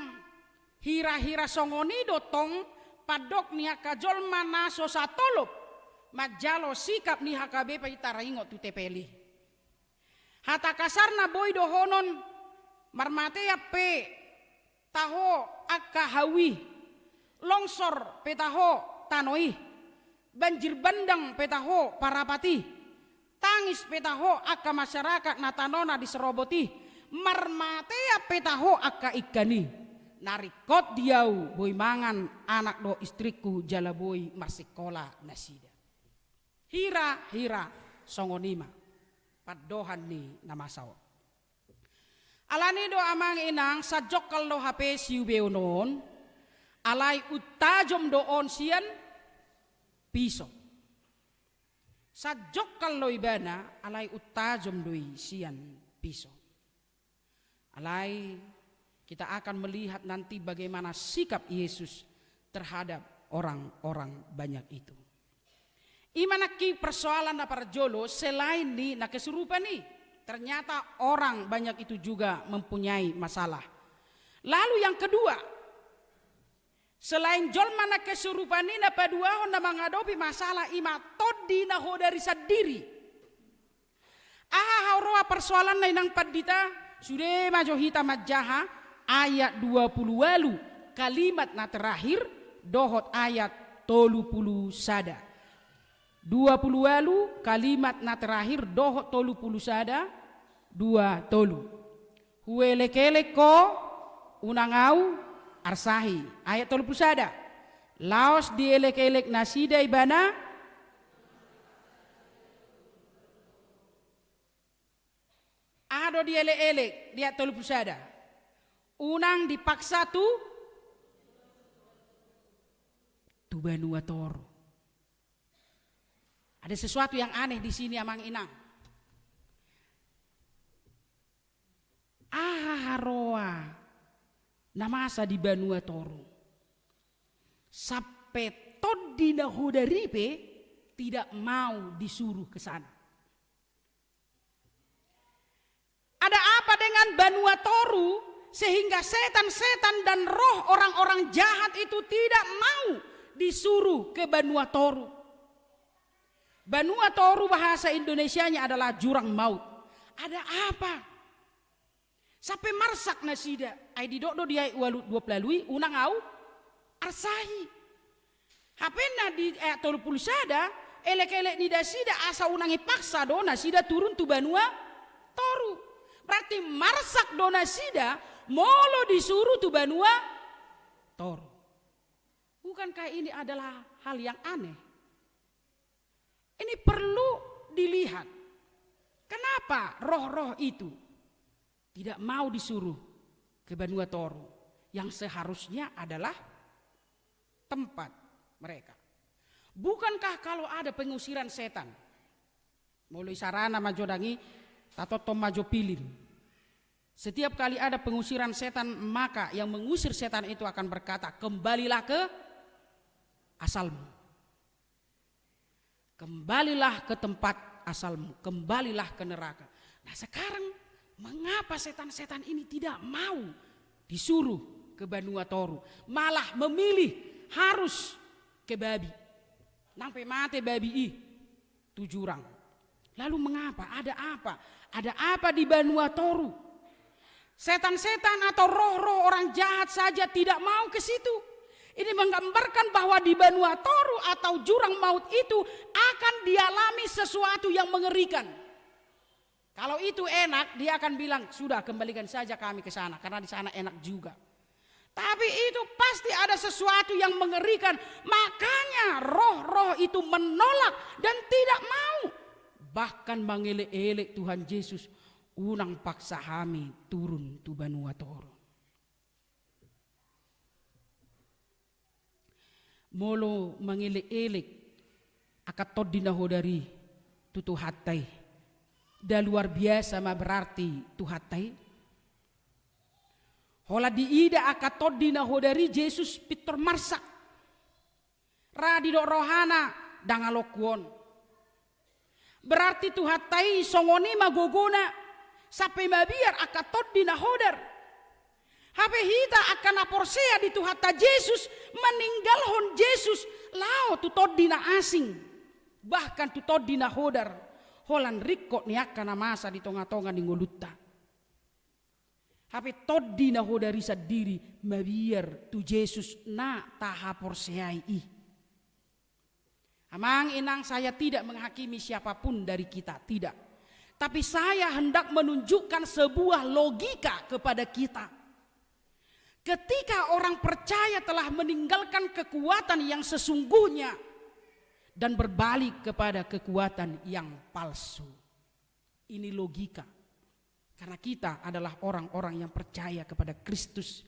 hira-hira songoni dotong padok niya kajol manaso sa tolop majalo sikap ni hakabe pa itaraingo tu tepeli hata kasar na boy dohonon marmate ya pe taho akka hawi longsor petaho tanoi banjir bandang petaho parapati tangis petaho akka masyarakat natanona diseroboti marmate ya petaho akka ikani narikot diau boy mangan anak do istriku jala boy marsikola nasida hira songonima padohan ni namasaw alani do amang inang sajok kallo hape siubeunon alai utajom doon sian piso sajok kallo ibana alai utajom doi sian piso alai kita akan melihat nanti bagaimana sikap Yesus terhadap orang-orang banyak itu. Imanaki persoalan na parjolo selain ni na kesurupan ni. Ternyata orang banyak itu juga mempunyai masalah. Lalu yang kedua, selain jolma na kesurupan ni na paduahon na menghadapi masalah ima todi na ho dari sadiri. Hauroa persoalan na inang padita sudah majohita majaha ayat 20 kalimat na terakhir dohot ayat 30 sada 20 kalimat na terakhir dohot 30 sada 2 tolu huelekele ko unangau arsahi ayat 30 sada laos dielek-elek nasida ibana ado dielek-elek dia 30 sada unang dipaksa tu banua toro. Ada sesuatu yang aneh di sini Amang Inang. Aharoa namasa di Banua Toru. Sampai todina hodaripe tidak mau disuruh ke sana. Ada apa dengan Banua Toru sehingga setan-setan dan roh orang-orang jahat itu tidak mau disuruh ke Banua Toru? Banua Toru bahasa Indonesianya adalah jurang maut. Ada apa? Sampai marsak nasida. Ai di dodo dia walu dua pelalui unang au arsahi. Hapena di tolu pulsada elek-elek ni dasida asa unangi paksa do nasida turun tu Banua Toru. Berarti marsak do nasida molo disuruh tu Banua Toru. Bukankah ini adalah hal yang aneh? Ini perlu dilihat. Kenapa roh-roh itu tidak mau disuruh ke Banua Toru yang seharusnya adalah tempat mereka? Bukankah kalau ada pengusiran setan, mulai sarana majodangi atau tom majo pilin, setiap kali ada pengusiran setan maka yang mengusir setan itu akan berkata, kembalilah ke asalmu. Kembalilah ke tempat asalmu, kembalilah ke neraka. Nah sekarang mengapa setan-setan ini tidak mau disuruh ke Banua Toru, malah memilih harus ke babi. Nampai mate babi tu jurang. Lalu mengapa? Ada apa? Ada apa di Banua Toru? Setan-setan atau roh-roh orang jahat saja tidak mau ke situ. Ini menggambarkan bahwa di Banua Toru atau jurang maut itu akan dialami sesuatu yang mengerikan. Kalau itu enak, dia akan bilang, sudah kembalikan saja kami ke sana karena di sana enak juga. Tapi itu pasti ada sesuatu yang mengerikan. Makanya roh-roh itu menolak dan tidak mau. Bahkan mengelek-elek Tuhan Yesus, unang paksa kami turun tu Banua Toru. Molo mengelek-elek akat todina hodari tutu hatai. Da luar biasa ma berarti tu hatai. Hola diida akat todina hodari Yesus pitor marsak. Radi do rohana dangalokuon. Berarti tu hatai songoni magogona sampai mabiar akat todina hodar. Hape hita akan aporsea di Tuhata Yesus meninggalhon Yesus lao tu todina asing bahkan tu todina hodar holan rikot ni akan masa di tonga-tonga di ngolutta. Hape todina hodari sadiri mabiar tu Yesus na taha porseai i. Amang Inang, saya tidak menghakimi siapapun dari kita, tidak. Tapi saya hendak menunjukkan sebuah logika kepada kita. Ketika orang percaya telah meninggalkan kekuatan yang sesungguhnya dan berbalik kepada kekuatan yang palsu. Ini logika. Karena kita adalah orang-orang yang percaya kepada Kristus.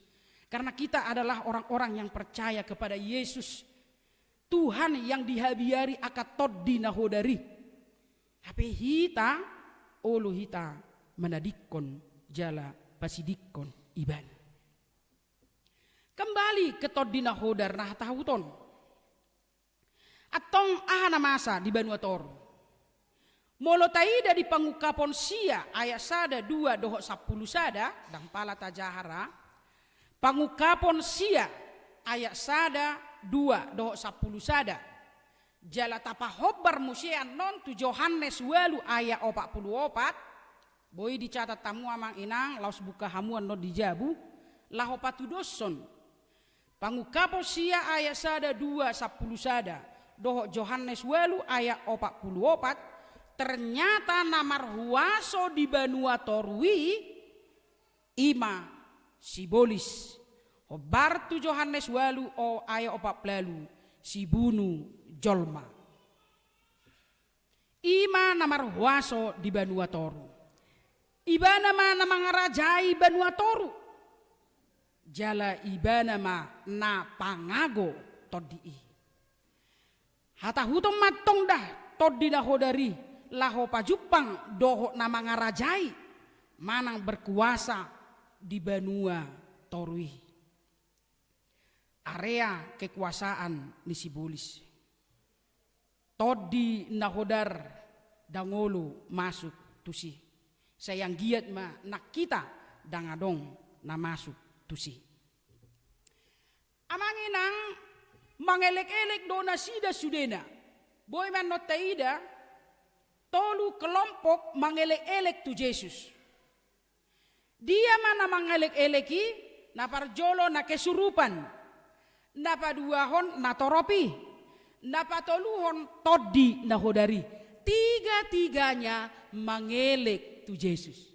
Karena kita adalah orang-orang yang percaya kepada Yesus. Tuhan yang dihabiari akatod dinahodari. Tapi hita, olu hita menadikon jala pasidikon iban. Kembali ke todina hodar nah tahuton. Atong ahana masa di Banua Toru. Molo taida di pangukapon sia ayat sada 2 dohok 10 sada dan pala tajahara. Pangukapon sia ayat sada 2 dohok 10 sada. Jala tapa hobar musian non tu Yohanes walu ayat 44. Boy dicatat tamu Amang Inang laus buka hamuan no dijabu lahopatu doson. Pangukapo sia ayat sada 2 10 sada dohok Yohanes walu ayat 44 ternyata namar huaso di Banua Torui ima sibolis hobar tu Yohanes walu o ayat 40 si bunu jolma ima namar huaso di Banua Toru ibana mana mangarajai Banua Toru jala ibana ma na pangago todii. Hata hutom matong dah toddi nahodari laho pajupang doho nama ngarajai manang berkuasa di Banua Torui. Area kekuasaan ni Sibolis. Toddi nahodar dangolo masuk tusi. Sayang giat ma nakita dangadong na masuk tusi. Amanginang mangelek-elek do na sida sudena. Boy man not taida tolu kelompok mangelek-elek tu Yesus. Dia mana mangelek-eleki na parjolo na kesurupan, na paduahon na toropi, na patoluhon toddi na hodari. Tiga-tiganya mangelek tu Yesus.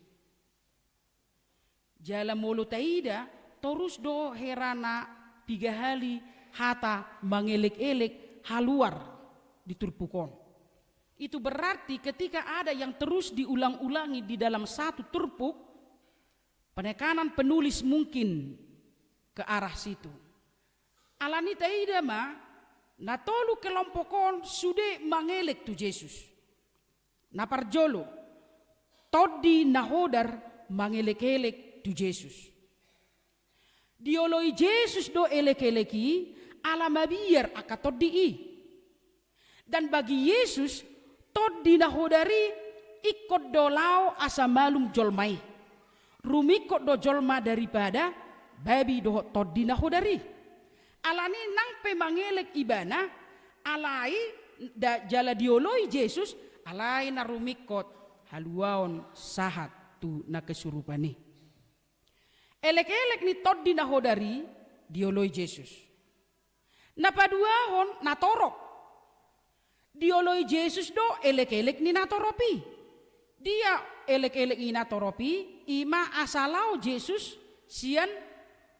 Jala molo taida torus do herana tiga hali hata mangelek-elek haluar di turpukon. Itu berarti ketika ada yang terus diulang-ulangi di dalam satu turpuk, penekanan penulis mungkin ke arah situ. Alani taida ma na tolu kelompokon sude mangelek tu Yesus. Na parjolo toddi nahodar mangelek-elek tu Yesus. Dioloi Yesus do elek-eleki ala mabiar aka toddi. Dan bagi Yesus toddi nahodari ikut dolau asa malum jolmai. Rumikot do jolma daripada babi do toddi nahodari. Alani nang pe mangelek ibana alai da jala dioloi Yesus alai na rumikot haluaon sahat tu na kesurupani. Elek-elek ni toddi nahodari dioloi Yesus. Na paduahon na torok. Dioloi Yesus do elek-elek ni natoropi. Dia elek-elek ni natoropi ima asalau Yesus sian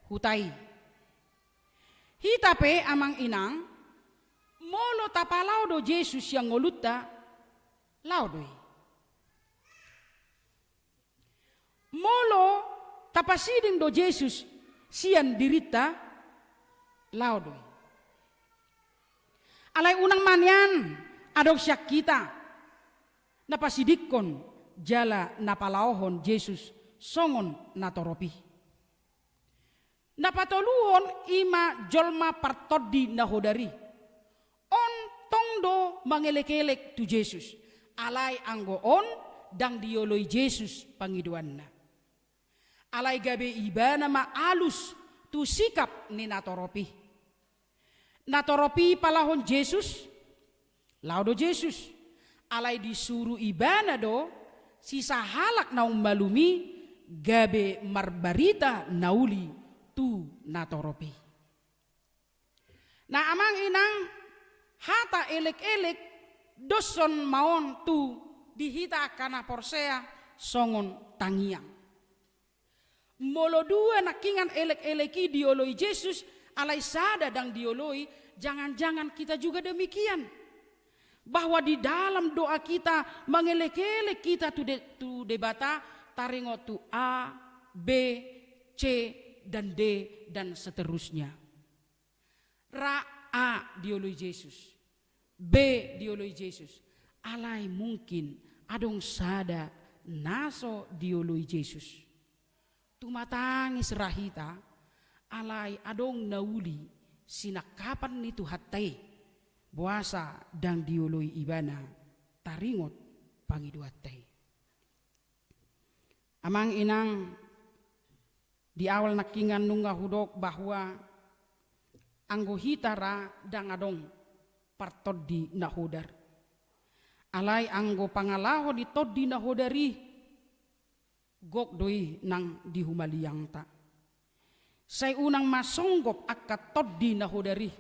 hutai. Hitape amang inang molo tapalau do Yesus yang ngoluta laudoi. Molo tapasiding do Yesus sian dirita laudoi. Alai unang manyan adok syak kita napasidikon jala napalaohon Yesus songon natoropi. Napatoluhon ima jolma partoddi nahodari. On tongdo mangelek-elek tu Yesus. Alai anggo on dang dioloi Yesus pangiduanna. Alai gabe ibana ma alus tu sikap ni natoropi. Natoropi palahon Yesus, laudo Yesus. Alai disuruh ibana do, sisa halak naung malumi, gabe marbarita nauli tu natoropi. Na amang inang hata elek-elek doson maon tu dihita kana porsea songon tangiang. Molo dua nakingan elek-eleki dioloi Yesus alai sada dang dioloi, jangan-jangan kita juga demikian. Bahwa di dalam doa kita mengelek-elek kita tu debata taringo tu A, B, C dan D dan seterusnya. Ra A dioloi Yesus, B dioloi Yesus. Alai mungkin adong sada naso dioloi Yesus. Tumatangis rahita alai adong nauli sinakapan nitu hatai buasa dang dioloi ibana taringot pangiduatai. Amang inang di awal nakingan nungga hudok bahwa anggo hitara dang adong partoddi nahodar. Alai anggo pangalaho di toddi nahodari gok doi nang dihumaliang ta. Say unang masonggop akat toddi nahodari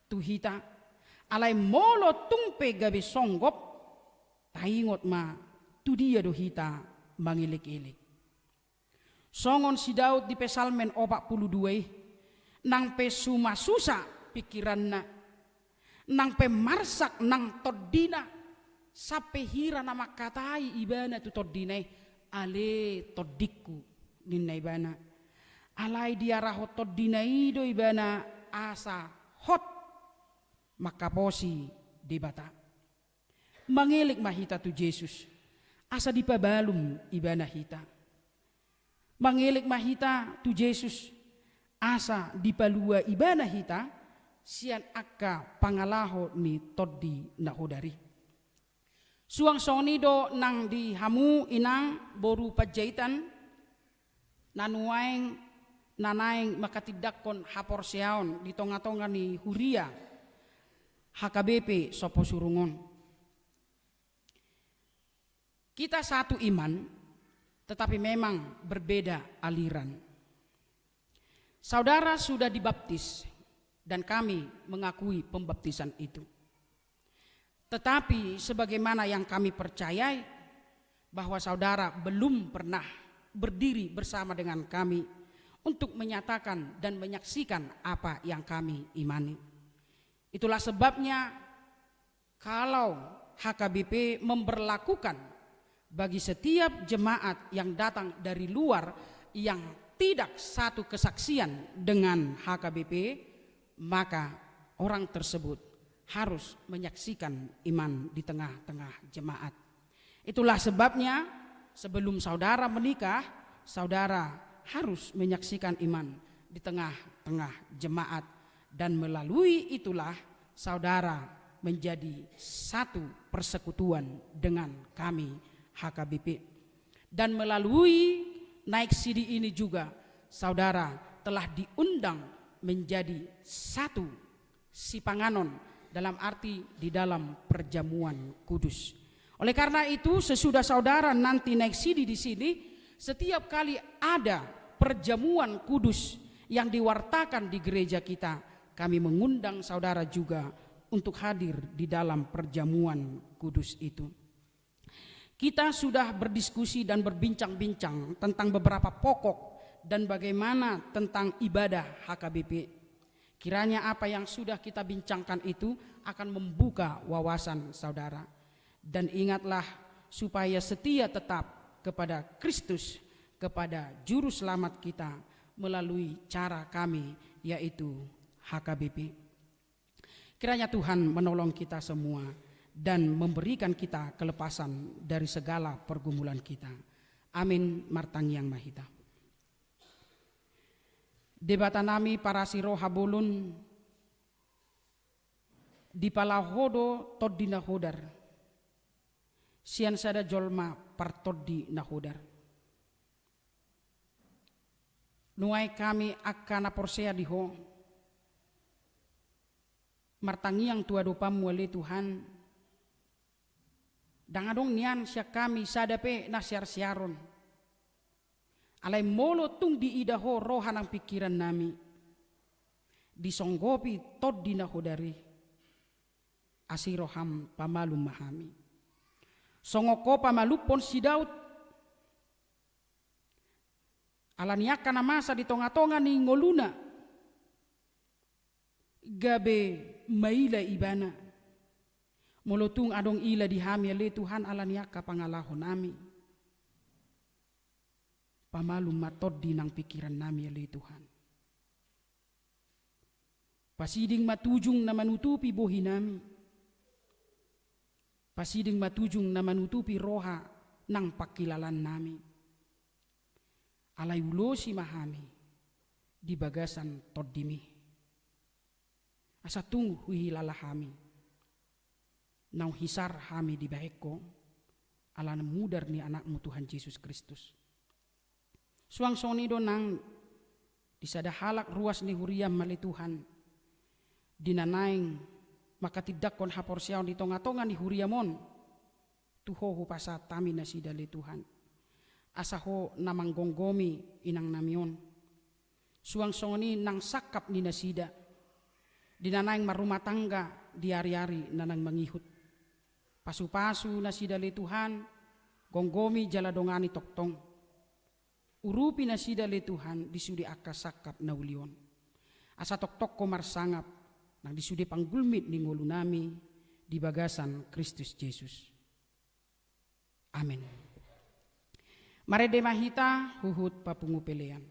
tuhita alai molo tungpe gabe songgop taingot ma tu dia do hita mangilik-ilik. Songon si Daud di Pesalmen 42 nang pe suma susah pikiranna nang pe marsak nang toddina sape hira nama katai ibana tu toddinai ale toddiku ninna ibana alai dia raho toddinai do ibana asa hot makaposi debata. mangilik mahita tu Yesus. Asa dipabalum ibana hita. Mangilik mahita tu Yesus. Asa dipalua ibana hita. Sian akka pangalaho ni toddi na hodari. Suang sonido nang di hamu inang boru pajaitan. Nanuaing nanaing makatidakkon hapor siaon di tonga-tonga ni Huria. HKBP sopo surungon. Kita satu iman, tetapi memang berbeda aliran. Saudara sudah dibaptis dan kami mengakui pembaptisan itu. Tetapi sebagaimana yang kami percayai bahwa saudara belum pernah berdiri bersama dengan kami untuk menyatakan dan menyaksikan apa yang kami imani. Itulah sebabnya kalau HKBP memberlakukan bagi setiap jemaat yang datang dari luar yang tidak satu kesaksian dengan HKBP, maka orang tersebut harus menyaksikan iman di tengah-tengah jemaat. Itulah sebabnya sebelum saudara menikah, saudara harus menyaksikan iman di tengah-tengah jemaat. Dan melalui itulah saudara menjadi satu persekutuan dengan kami HKBP. Dan melalui naik sidi ini juga saudara telah diundang menjadi satu sipanganon, dalam arti di dalam perjamuan kudus. Oleh karena itu sesudah saudara nanti naik sidi di sini, setiap kali ada perjamuan kudus yang diwartakan di gereja kita, kami mengundang saudara juga untuk hadir di dalam perjamuan kudus itu. Kita sudah berdiskusi dan berbincang-bincang tentang beberapa pokok dan bagaimana tentang ibadah HKBP. Kiranya apa yang sudah kita bincangkan itu akan membuka wawasan saudara. Dan ingatlah supaya setia tetap kepada Kristus, kepada Juru Selamat kita melalui cara kami, yaitu HKBP. Kiranya Tuhan menolong kita semua dan memberikan kita kelepasan dari segala pergumulan kita. Amin martangiang mahita. Debatanami para siro habulun di palahodo toddi nahodar. Sian sada jolma partoddi nahodar. Nuai kami akan aporsea diho. Martangiang tua dopam wale Tuhan. Dangadong nian siya kami sadape nasyar siaron. Alay molo tung di idaho rohan ang pikiran nami. Disonggopi tod dinahodari. Asiroham pamalum mahami. Songoko pamalupon si Daud. Alaniaka na masa di tonga-tonga ni ngoluna. Gabe maila ibana. Molotung adong ila di hami ale Tuhan alaniaka pangalahon nami. Pamalum matod di ng pikiran nami ale Tuhan. Pasiding matujung na manutupi buhi nami. Pasiding matujung na manutupi roha ng pakilalan nami. Alayulo si mahami di bagasan toddimi. Asa tung huhilalahami. Nau hisar hami di baheko ala mudar ni anakmu Tuhan Yesus Kristus. Suang sonido nang disada halak ruas ni huriam mali Tuhan dinanaing makatidak kon haporsiaw di tonga-tonga ni huriamon tuho hupasa tami nasidali Tuhan asaho namang gonggomi inang namion suang soni nang sakap ni nasida dinanaing marumah tangga di ari-ari nanang mangihut pasu-pasu nasidali Tuhan gonggomi jaladongani toktong urupi nasidali Tuhan disudi akasakap na ulion asa tok-tok komar sangap nang disudi panggulmit ni ngolunami di bagasan Kristus Yesus. Amin. Marede mahita huhut papungupelean.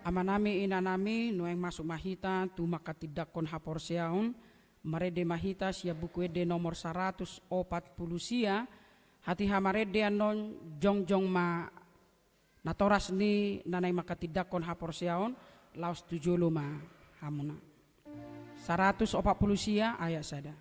Amanami inanami nueng masuk mahita tu makatidakon haporsiaon marede mahita sia buku ede nomor 140 sia hati hamarede anon jongjong ma natoras ni nanay makatidakon haporsiaon laos 7 ma hamuna 140 sia ayat sada.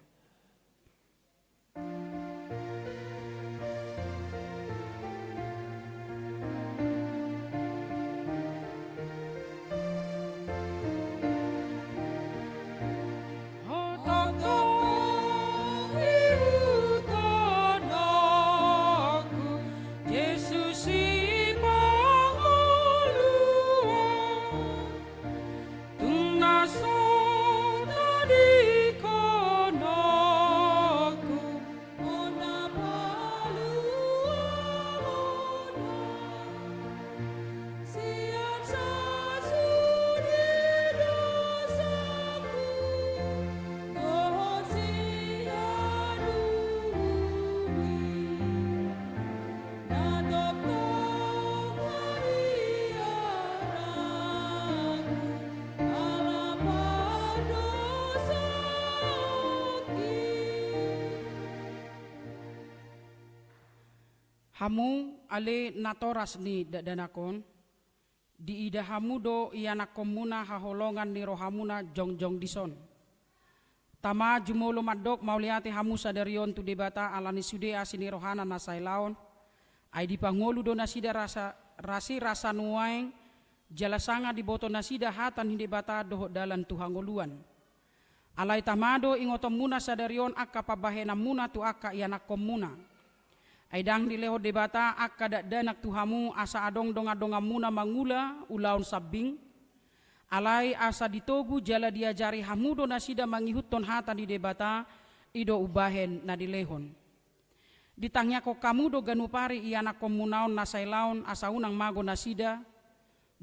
Hamu ale natoras ni dadanakon di ida hamu do ianak komuna haholongan ni rohamuna jongjong dison. Tama jumolo madok mauliati hamu sadarion tu debata alani sude asini rohana nasailaon. Ai di pangolu do nasida rasa nuaeng jalasanga di boto nasida hatan hindi bata doho dalan tuhangoluan. Alai tamado ingotom muna sadarion akka pabahena muna tu akka ianak komuna. Aidang dileho debata akka danak tuhamu asa adong donga muna mangula ulaun sabing alai asa ditogu jala diajari hamudo nasida mangihutton hata di debata ido ubahen na dilehon ditangnya ko kamudo ganupari iana komunaon nasailaon asa unang mago nasida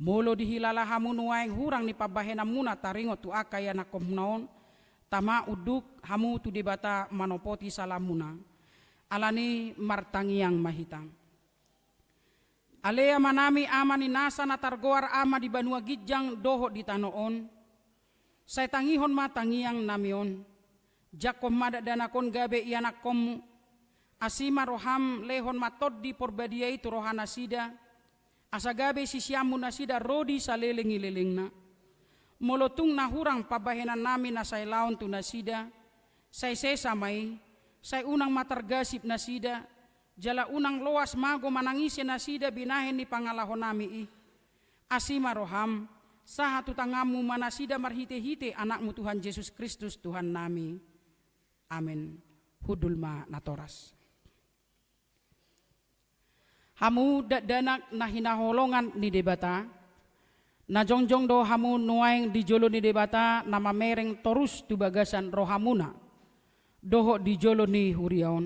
molo dihilala hamu nuaeng hurang ni pabahena muna taringo tu akka iana komunaon tama uduk hamu tu debata manopoti salamuna alani martangiang mahitang. Alea manami ama ni nasa natargoar ama di banua gijang doho di tanoon. Say tangihon matangiang namion. Jakom madadanakon gabe ianak komu. Asima roham lehon matod di porbadia itu rohana sida. Asa gabe sisiamu nasida rodi salelengi-lelengna. Molotung nahurang pabahenan nami nasailaon tu nasida. Say sesamai. Say unang matargasip na sida, jala unang loas mago manangisi na sida binahin ni pangalahon nami asima roham, saha tutangamu manasida marhite-hite anakmu Tuhan Yesus Kristus Tuhan nami. Amin. Hudulma natoras. Hamu danak na hinaholongan ni debata, na jongjong do hamu nuaeng di jolo ni debata na mamereng torus tu bagasan rohamuna. Doho di jolo ni huriaon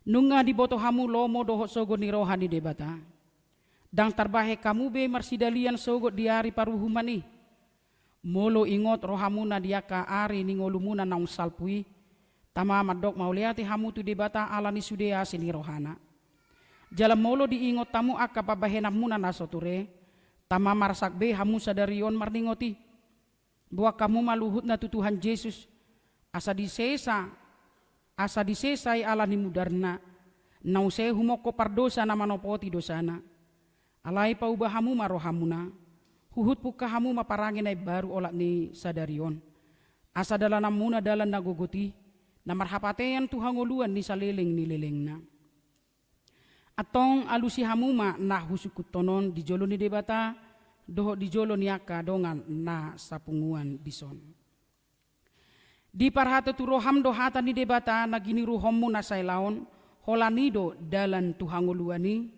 nunga di boto hamu lomo doho sogo ni rohani debata dang tarbahe kamu be marsidalian sogo di hari paruhumani molo ingot rohamuna diaka ari ni ngolumuna naung salpui tama madok mauliati hamu tu debata alani sudea sini rohana jalan molo diingot tamu akka pabahena muna nasoture tama marsak be hamu sadarion marningoti buah kamu maluhut na tu Tuhan Yesus asa disesai alani mudarna nause humoko pardosa na manopoti dosana alai paubahamu marohamuna huhut pukahamu maparangin ay baru olat ni sadarion asa dalanam muna dalan nagugoti na marhapatean tuhangoluan ni saleleng ni lelengna atong alusi hamuma na husukutonon di jolo ni debata doho di jolo ni aka dongan na sapunguan dison. Di parhata tu roham do hata ni debata na gini ruhommu na sailaon holanido dalan tuhangoluani.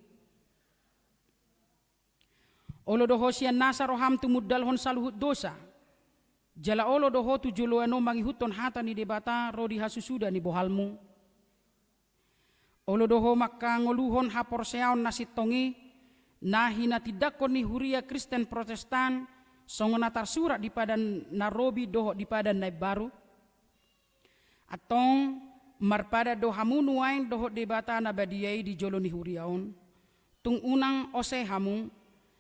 Olo doho siya nasa roham tumudalhon saluhut dosa. Jala olo doho tu joloano mangihuton hata ni debata rodi hasusuda ni bohalmu. Olo doho makangoluhon haporseaon nasitongi na hinatidakon ni huria Kristen Protestan songonatar surat di padan narobi doho di padan naib baru. Atong marpada dohamu nuain doho debata na badiyai di jolo ni huriaon tung unang ose hamu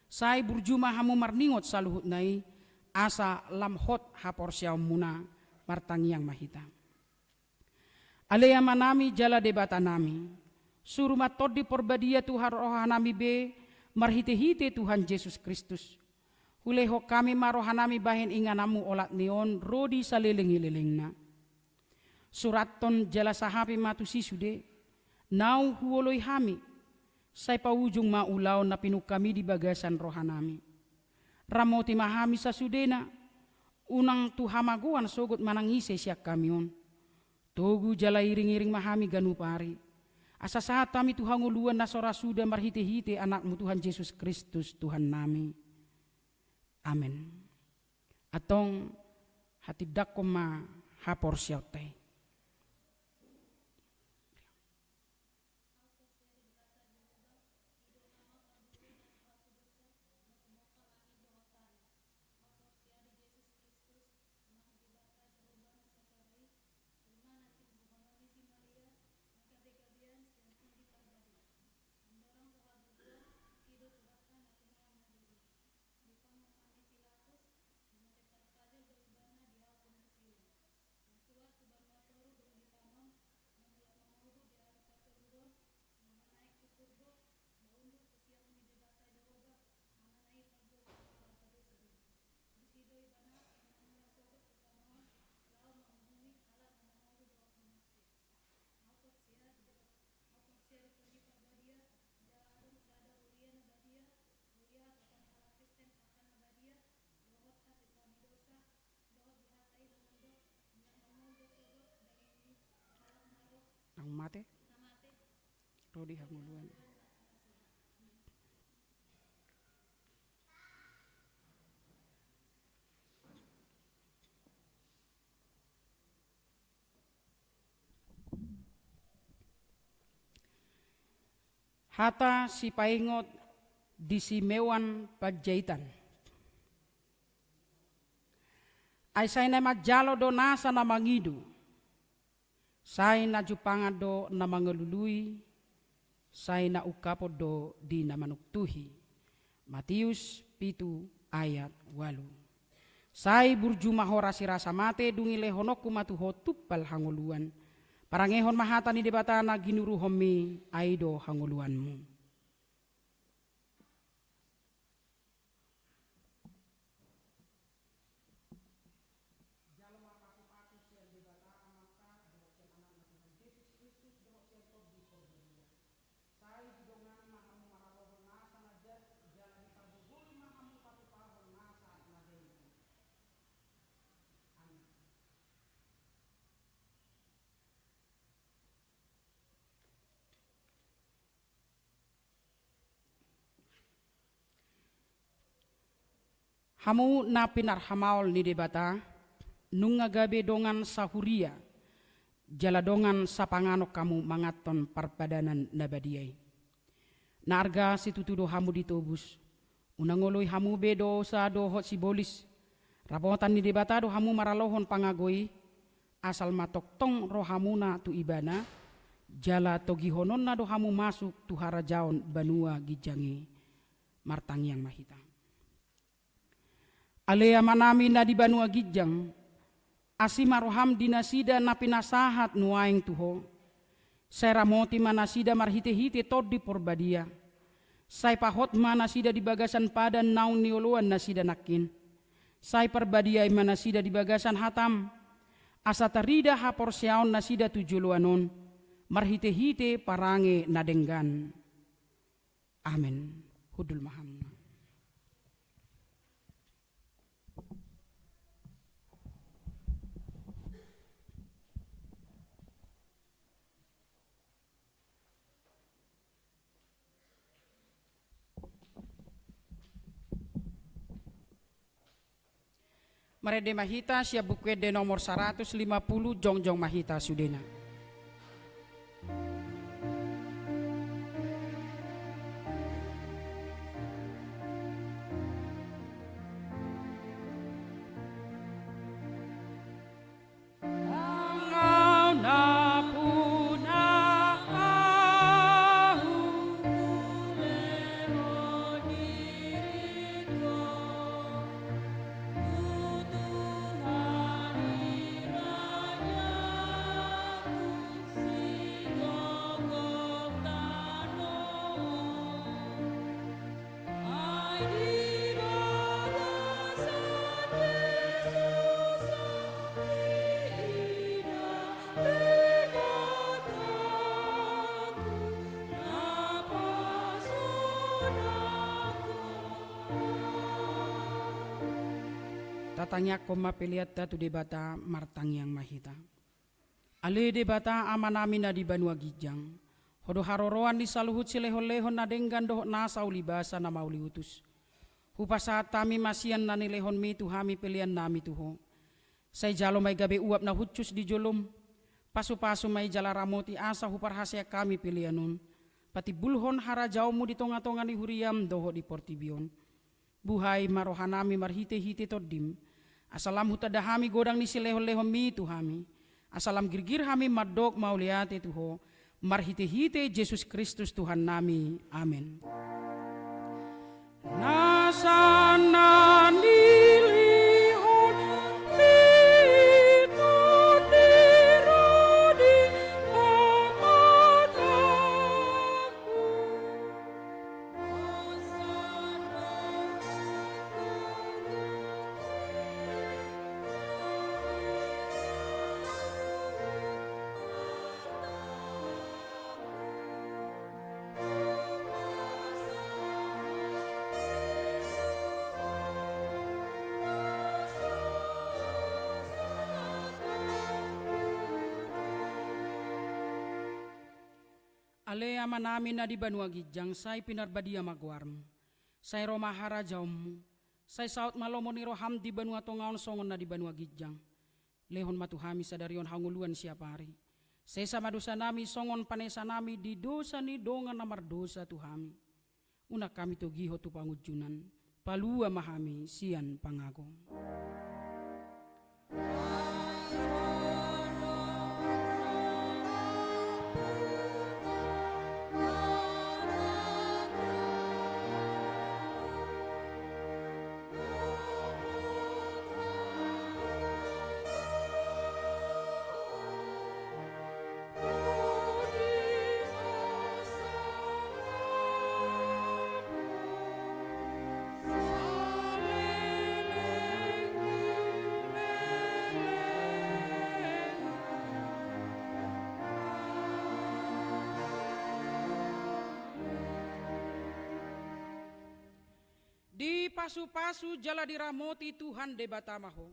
Sai burjuma hamu marningot saluhut nai asa lamhot hapor siaw muna martangiang mahita. Alea manami jala debata nami. Suruh matod di porbadia Tuhan rohanami be marhite-hite Tuhan Yesus Kristus. Huleho kami marohanami bahen inganamu olat neon rodi saliling-ililingna. Suraton jala sahapi matu sisude. Nau huoloi hami. Sai paujung maulaw na pinukami di bagasan rohanami. Ramoti mahami sa sudena. Unang tuhamaguan sogot manangise siyak kamion. Togu jala iring-iring mahami ganupari. Asa saat kami Tuhan uluan na sora sudah marhite-hite anakmu Tuhan Yesus Kristus Tuhan nami. Amin. Atong hatidak ko ma hapor siyotay. Ang mate? Rodi hanguluan. Hata si paingot di Simewan Pajaitan. Ay say na majalo do nasa na mangidu. Say na jupangan do na mangalului. Say na ukapod do di na manuktuhi. Matius 7 ayat 8. Say burju mahora sirasa mate dungile honok kumatuho tupal hanguluan. Parangehon mahata ni debata na ginuru homi aido hanguluanmu. Hamu na pinarhamaol ni debata nung agabe dongan sahuria jala dongan sa panganok kamu mangaton parpadanan na badiyay. Naarga si tutudo hamu ditubus unangoloy hamu bedo sa dohot sibolis rapotan ni debata do hamu maralohon pangagoy asal matoktong rohamuna tu ibana jala togihonon na do hamu masuk tu harajaon banua gijangi martangiang mahita. Alea manami na di banua gijang, asimaroham dinasida na pinasahat nuaing tuho, seramoti manasida marhite-hite tod di porbadia, say pahot manasida di bagasan padan naun nioluan nasida nakin, say perbadiay manasida di bagasan hatam, asa tarida hapor siaon nasida tujuluanon, marhite-hite parange nadenggan. Amin. Hudul mahamna. Marede mahita siya bukwede nomor 150 jongjong mahita sudena. Tatanya koma peliat datu debata martang yang mahita. Ale debata amanami na di Banua Gijang. Hodo haroroan di saluhut silehon-lehon na denggan doh nasa ulibasa na mauli utus. Hupasaat tami masian na nilehon mi tuhami pilihan nami tuho. Say jalo may gabi uap na hutsus di jolom. Pasu-pasu may jala ramoti asa huparhasya kami pilihanon. Pati bulhon harajau mu di tonga-tonga ni huriam doho di Portibion. Buhay marohanami marhite-hite todim. Asalam hutadahami godang ni silehon-lehon mi tuhami. Asalam girgir hami madok mauliate tuho. Marhite-hite Yesus Kristus Tuhan nami. Amin. Nasana nilihon mito dirodi amataku. Ale ama namin na di Banua Gijang, say pinarbadia magwarm. Say Roma harajawmu, say saut malomo ni roham di Banua Tongaon songon na di Banua Gijang. Lehon matuhami sa darion hanguluan siya pari. Say sama dosa nami songon panesa nami di dosa ni dongan namar dosa tuhami. Una kami to giho tu pangudjunan, palua mahami sian pangagong. Di pasu-pasu jala diramoti Tuhan debatamaho.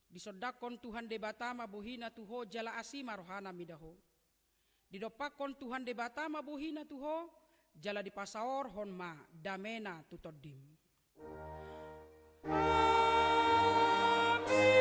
Disodakon Tuhan debatama bohina tuho jala asima rohana midaho. Didopakon Tuhan debatama bohina tuho jala dipasaor honma damena tutodim. Amin.